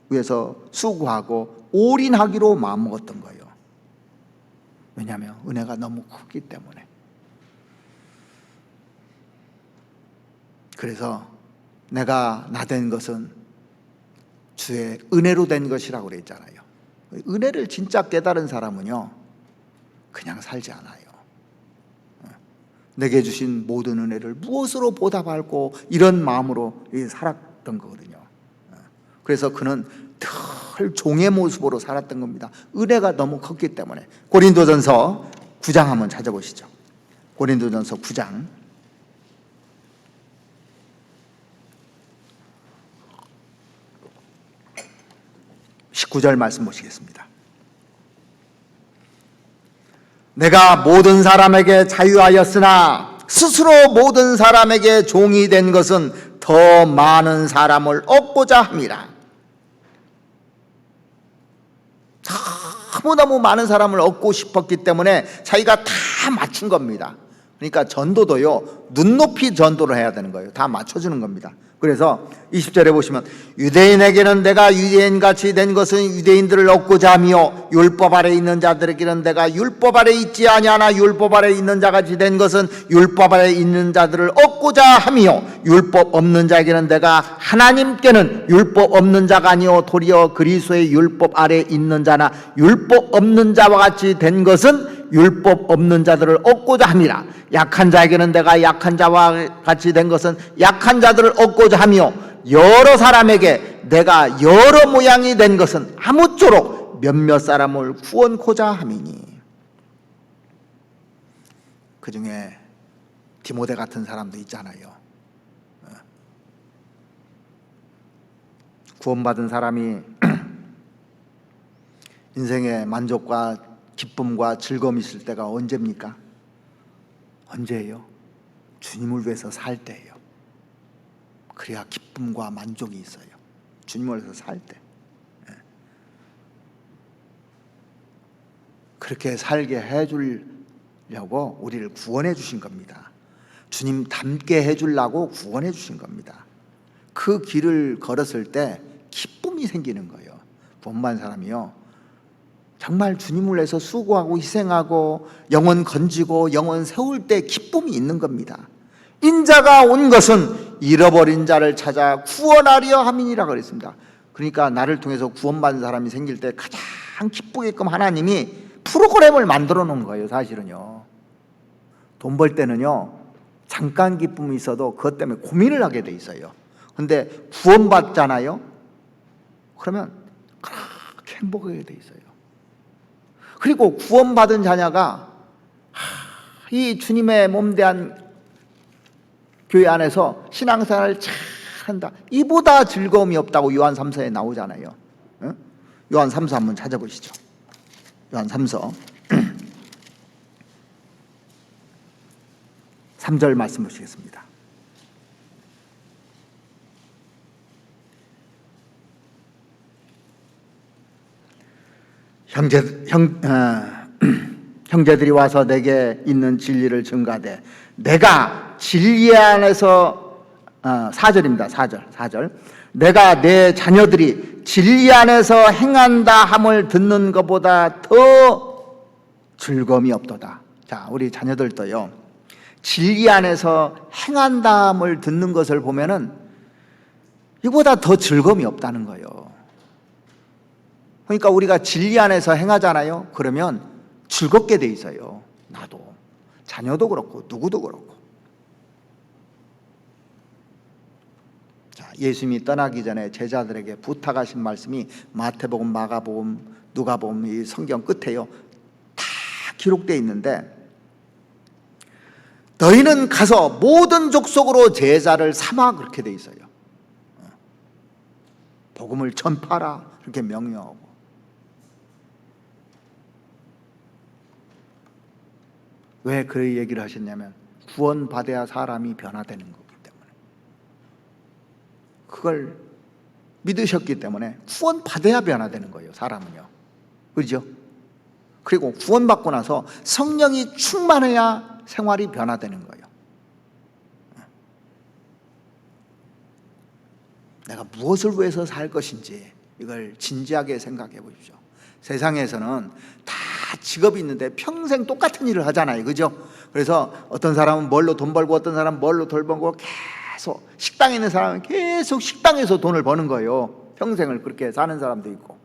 위해서 수고하고 올인하기로 마음먹었던 거예요. 왜냐하면 은혜가 너무 크기 때문에. 그래서 내가 나 된 것은 주의 은혜로 된 것이라고 그랬잖아요. 은혜를 진짜 깨달은 사람은요, 그냥 살지 않아요. 내게 주신 모든 은혜를 무엇으로 보답할고 이런 마음으로 살았던 거거든요. 그래서 그는 늘 종의 모습으로 살았던 겁니다. 은혜가 너무 컸기 때문에. 고린도전서 9장 한번 찾아보시죠. 고린도전서 9장 19절 말씀 보시겠습니다. 내가 모든 사람에게 자유하였으나 스스로 모든 사람에게 종이 된 것은 더 많은 사람을 얻고자 함이라. 너무너무 많은 사람을 얻고 싶었기 때문에 자기가 다 맞춘 겁니다. 그러니까 전도도요, 눈높이 전도를 해야 되는 거예요. 다 맞춰주는 겁니다. 그래서 20절에 보시면 유대인에게는 내가 유대인같이 된 것은 유대인들을 얻고자 하며 율법 아래 있는 자들에게는 내가 율법 아래 있지 아니하나 율법 아래 있는 자같이 된 것은 율법 아래 있는 자들을 얻고자 하며 율법 없는 자에게는 내가 하나님께는 율법 없는 자가 아니요 도리어 그리스도의 율법 아래 있는 자나 율법 없는 자와 같이 된 것은 율법 없는 자들을 얻고자 함이라. 약한 자에게는 내가 약한 자와 같이 된 것은 약한 자들을 얻고자 하며 여러 사람에게 내가 여러 모양이 된 것은 아무쪼록 몇몇 사람을 구원코자 함이니. 그 중에 디모데 같은 사람도 있잖아요. 구원받은 사람이 인생의 만족과 기쁨과 즐거움이 있을 때가 언제입니까? 언제예요? 주님을 위해서 살 때예요. 그래야 기쁨과 만족이 있어요. 주님을 위해서 살 때. 그렇게 살게 해주려고 우리를 구원해 주신 겁니다. 주님 닮게 해주려고 구원해 주신 겁니다. 그 길을 걸었을 때 기쁨이 생기는 거예요. 구원받은 사람이요, 정말 주님을 위해서 수고하고 희생하고 영혼 건지고 영혼 세울 때 기쁨이 있는 겁니다. 인자가 온 것은 잃어버린 자를 찾아 구원하려 함이니라 그랬습니다. 그러니까 나를 통해서 구원받은 사람이 생길 때 가장 기쁘게끔 하나님이 프로그램을 만들어 놓은 거예요. 사실은요, 돈 벌 때는요 잠깐 기쁨이 있어도 그것 때문에 고민을 하게 돼 있어요. 근데 구원받잖아요, 그러면 그렇게 행복하게 돼 있어요. 그리고 구원받은 자녀가 이 주님의 몸대한 교회 안에서 신앙생활을 잘 한다, 이보다 즐거움이 없다고 요한 3서에 나오잖아요. 요한 3서 한번 찾아보시죠. 요한 3서 3절 말씀 보시겠습니다. 형제들이 와서 내게 있는 진리를 증가하되 내가 진리 안에서 4절입니다. 4절 내가 내 자녀들이 진리 안에서 행한다 함을 듣는 것보다 더 즐거움이 없도다. 자, 우리 자녀들도요, 진리 안에서 행한다 함을 듣는 것을 보면은 이보다 더 즐거움이 없다는 거예요. 그러니까 우리가 진리 안에서 행하잖아요. 그러면 즐겁게 돼 있어요. 나도, 자녀도 그렇고 누구도 그렇고. 자, 예수님이 떠나기 전에 제자들에게 부탁하신 말씀이 마태복음, 마가복음, 누가복음 이 성경 끝에요 다 기록되어 있는데, 너희는 가서 모든 족속으로 제자를 삼아, 그렇게 돼 있어요. 복음을 전파하라, 그렇게 명령하고. 왜 그 얘기를 하셨냐면 구원받아야 사람이 변화되는 거기 때문에, 그걸 믿으셨기 때문에 구원받아야 변화되는 거예요, 사람은요. 그렇죠? 그리고 구원받고 나서 성령이 충만해야 생활이 변화되는 거예요. 내가 무엇을 위해서 살 것인지 이걸 진지하게 생각해 보십시오. 세상에서는 다 직업이 있는데 평생 똑같은 일을 하잖아요. 그죠? 그래서 어떤 사람은 뭘로 돈 벌고 어떤 사람은 뭘로 돈 벌고, 계속 식당에 있는 사람은 계속 식당에서 돈을 버는 거예요. 평생을 그렇게 사는 사람도 있고.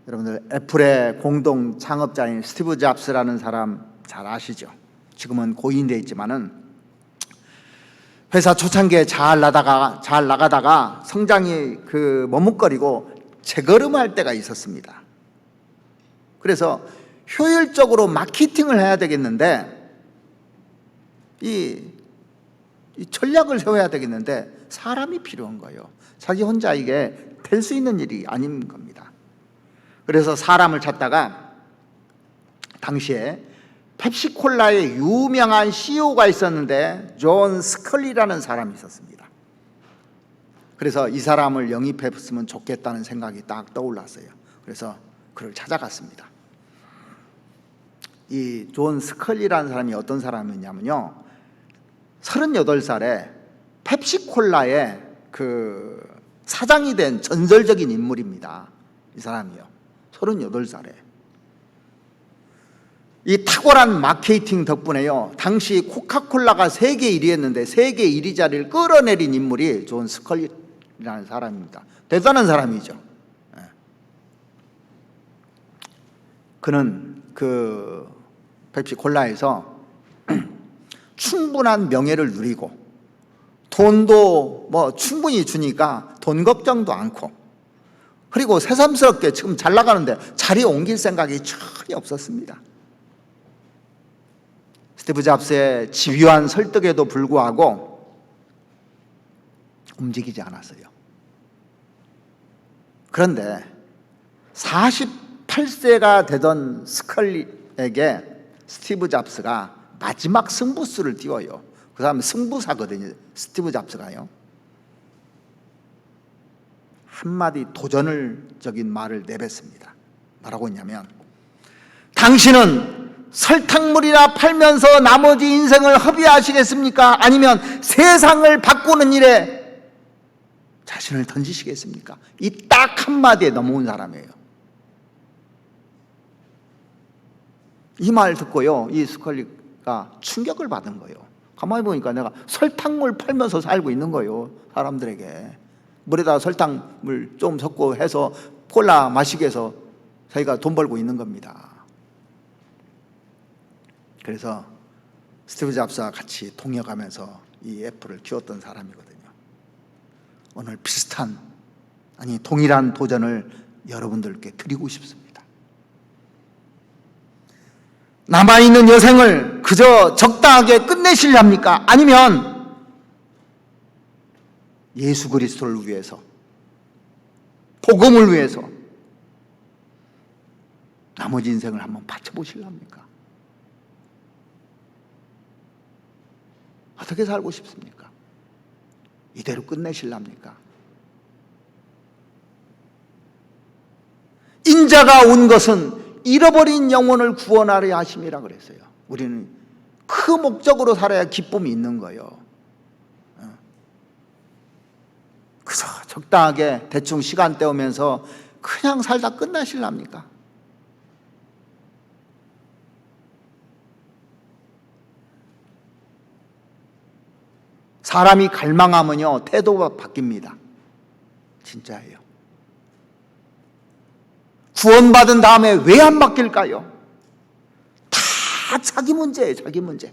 여러분들 애플의 공동 창업자인 스티브 잡스라는 사람 잘 아시죠? 지금은 고인되어 있지만은 회사 초창기에 잘 나가다가 성장이 머뭇거리고 재걸음할 때가 있었습니다. 그래서 효율적으로 마케팅을 해야 되겠는데, 이 전략을 세워야 되겠는데 사람이 필요한 거예요. 자기 혼자 이게 될 수 있는 일이 아닌 겁니다. 그래서 사람을 찾다가 당시에 펩시콜라의 유명한 CEO가 있었는데 존 스컬리라는 사람이 있었습니다. 그래서 이 사람을 영입했으면 좋겠다는 생각이 딱 떠올랐어요. 그래서 그를 찾아갔습니다. 이 존 스컬리라는 사람이 어떤 사람이냐면요, 38살에 펩시콜라의 사장이 된 전설적인 인물입니다. 이 사람이요, 38살에. 이 탁월한 마케팅 덕분에요, 당시 코카콜라가 세계 1위였는데 세계 1위 자리를 끌어내린 인물이 존 스컬리라는 사람입니다. 대단한 사람이죠. 그는 펩시콜라에서 충분한 명예를 누리고 돈도 충분히 주니까 돈 걱정도 않고, 그리고 새삼스럽게 지금 잘 나가는데 자리에 옮길 생각이 전혀 없었습니다. 스티브 잡스의 집요한 설득에도 불구하고 움직이지 않았어요. 그런데 48세가 되던 스컬리에게 스티브 잡스가 마지막 승부수를 띄워요. 그 사람은 승부사거든요, 스티브 잡스가요. 한마디 도전적인 말을 내뱉습니다. 뭐라고 했냐면, 당신은 설탕물이나 팔면서 나머지 인생을 허비하시겠습니까? 아니면 세상을 바꾸는 일에 자신을 던지시겠습니까? 이 딱 한마디에 넘어온 사람이에요. 이 말 듣고요, 이 스컬리가 충격을 받은 거예요. 가만히 보니까 내가 설탕물 팔면서 살고 있는 거예요. 사람들에게 물에다가 설탕물 좀 섞고 해서 콜라 마시게 해서 자기가 돈 벌고 있는 겁니다. 그래서 스티브 잡스와 같이 동역하면서 이 애플을 키웠던 사람이거든요. 오늘 비슷한, 동일한 도전을 여러분들께 드리고 싶습니다. 남아있는 여생을 그저 적당하게 끝내시렵니까? 아니면 예수 그리스도를 위해서, 복음을 위해서 나머지 인생을 한번 바쳐보시렵니까? 어떻게 살고 싶습니까? 이대로 끝내시렵니까? 인자가 온 것은 잃어버린 영혼을 구원하려 하심이라 그랬어요. 우리는 그 목적으로 살아야 기쁨이 있는 거예요. 그저 적당하게 대충 시간 때우면서 그냥 살다 끝나시렵니까? 사람이 갈망하면요, 태도가 바뀝니다. 진짜예요. 구원받은 다음에 왜 안 바뀔까요? 다 자기 문제예요, 자기 문제.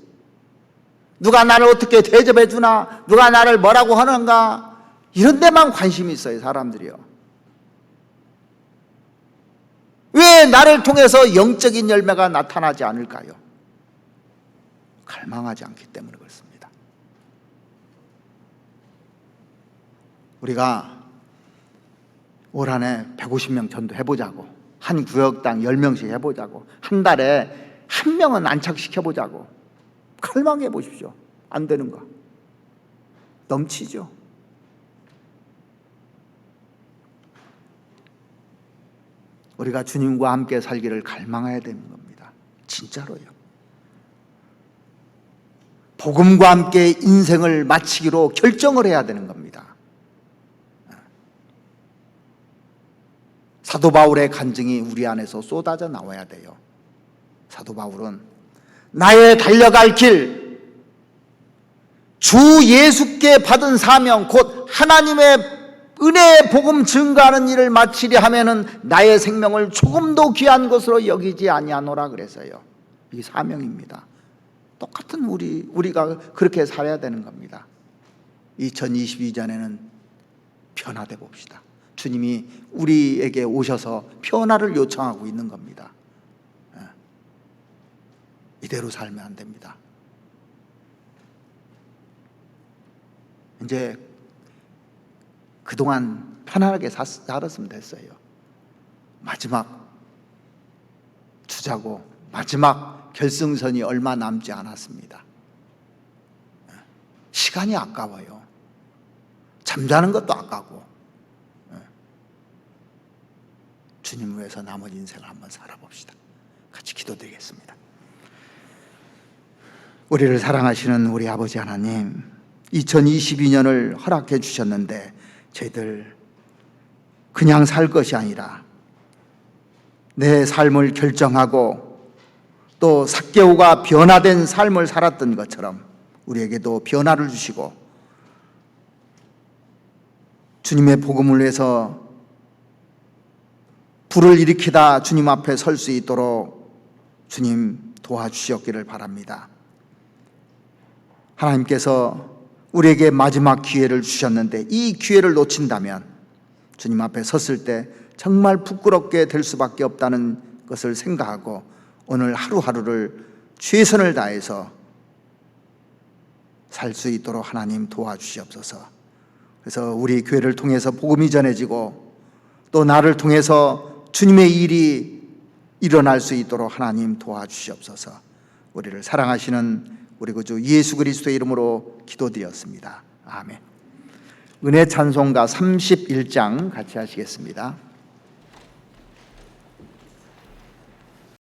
누가 나를 어떻게 대접해 주나, 누가 나를 뭐라고 하는가, 이런 데만 관심이 있어요, 사람들이요. 왜 나를 통해서 영적인 열매가 나타나지 않을까요? 갈망하지 않기 때문에 그렇습니다. 우리가 올 한해 150명 전도해보자고, 한 구역당 10명씩 해보자고, 한 달에 한 명은 안착시켜보자고 갈망해 보십시오. 안 되는가? 넘치죠. 우리가 주님과 함께 살기를 갈망해야 되는 겁니다. 진짜로요. 복음과 함께 인생을 마치기로 결정을 해야 되는 겁니다. 사도 바울의 간증이 우리 안에서 쏟아져 나와야 돼요. 사도 바울은 나의 달려갈 길, 주 예수께 받은 사명, 곧 하나님의 은혜의 복음 증거하는 일을 마치려 하면은 나의 생명을 조금도 귀한 것으로 여기지 아니하노라 그랬어요. 이게 사명입니다. 똑같은 우리가 그렇게 살아야 되는 겁니다. 2022년에는 변화돼 봅시다. 주님이 우리에게 오셔서 변화를 요청하고 있는 겁니다. 이대로 살면 안 됩니다. 이제 그동안 편안하게 살았으면 됐어요. 마지막 주자고 마지막 결승선이 얼마 남지 않았습니다. 시간이 아까워요. 잠자는 것도 아까워. 주님을 위해서 남은 인생을 한번 살아봅시다. 같이 기도드리겠습니다. 우리를 사랑하시는 우리 아버지 하나님, 2022년을 허락해 주셨는데 저희들 그냥 살 것이 아니라 내 삶을 결정하고 또 삭개오가 변화된 삶을 살았던 것처럼 우리에게도 변화를 주시고 주님의 복음을 위해서 불을 일으키다 주님 앞에 설 수 있도록 주님 도와주시옵기를 바랍니다. 하나님께서 우리에게 마지막 기회를 주셨는데 이 기회를 놓친다면 주님 앞에 섰을 때 정말 부끄럽게 될 수밖에 없다는 것을 생각하고 오늘 하루하루를 최선을 다해서 살 수 있도록 하나님 도와주시옵소서. 그래서 우리 교회를 통해서 복음이 전해지고 또 나를 통해서 주님의 일이 일어날 수 있도록 하나님 도와주시옵소서. 우리를 사랑하시는 우리 구주 예수 그리스도의 이름으로 기도드렸습니다. 아멘. 은혜 찬송가 31장 같이 하시겠습니다.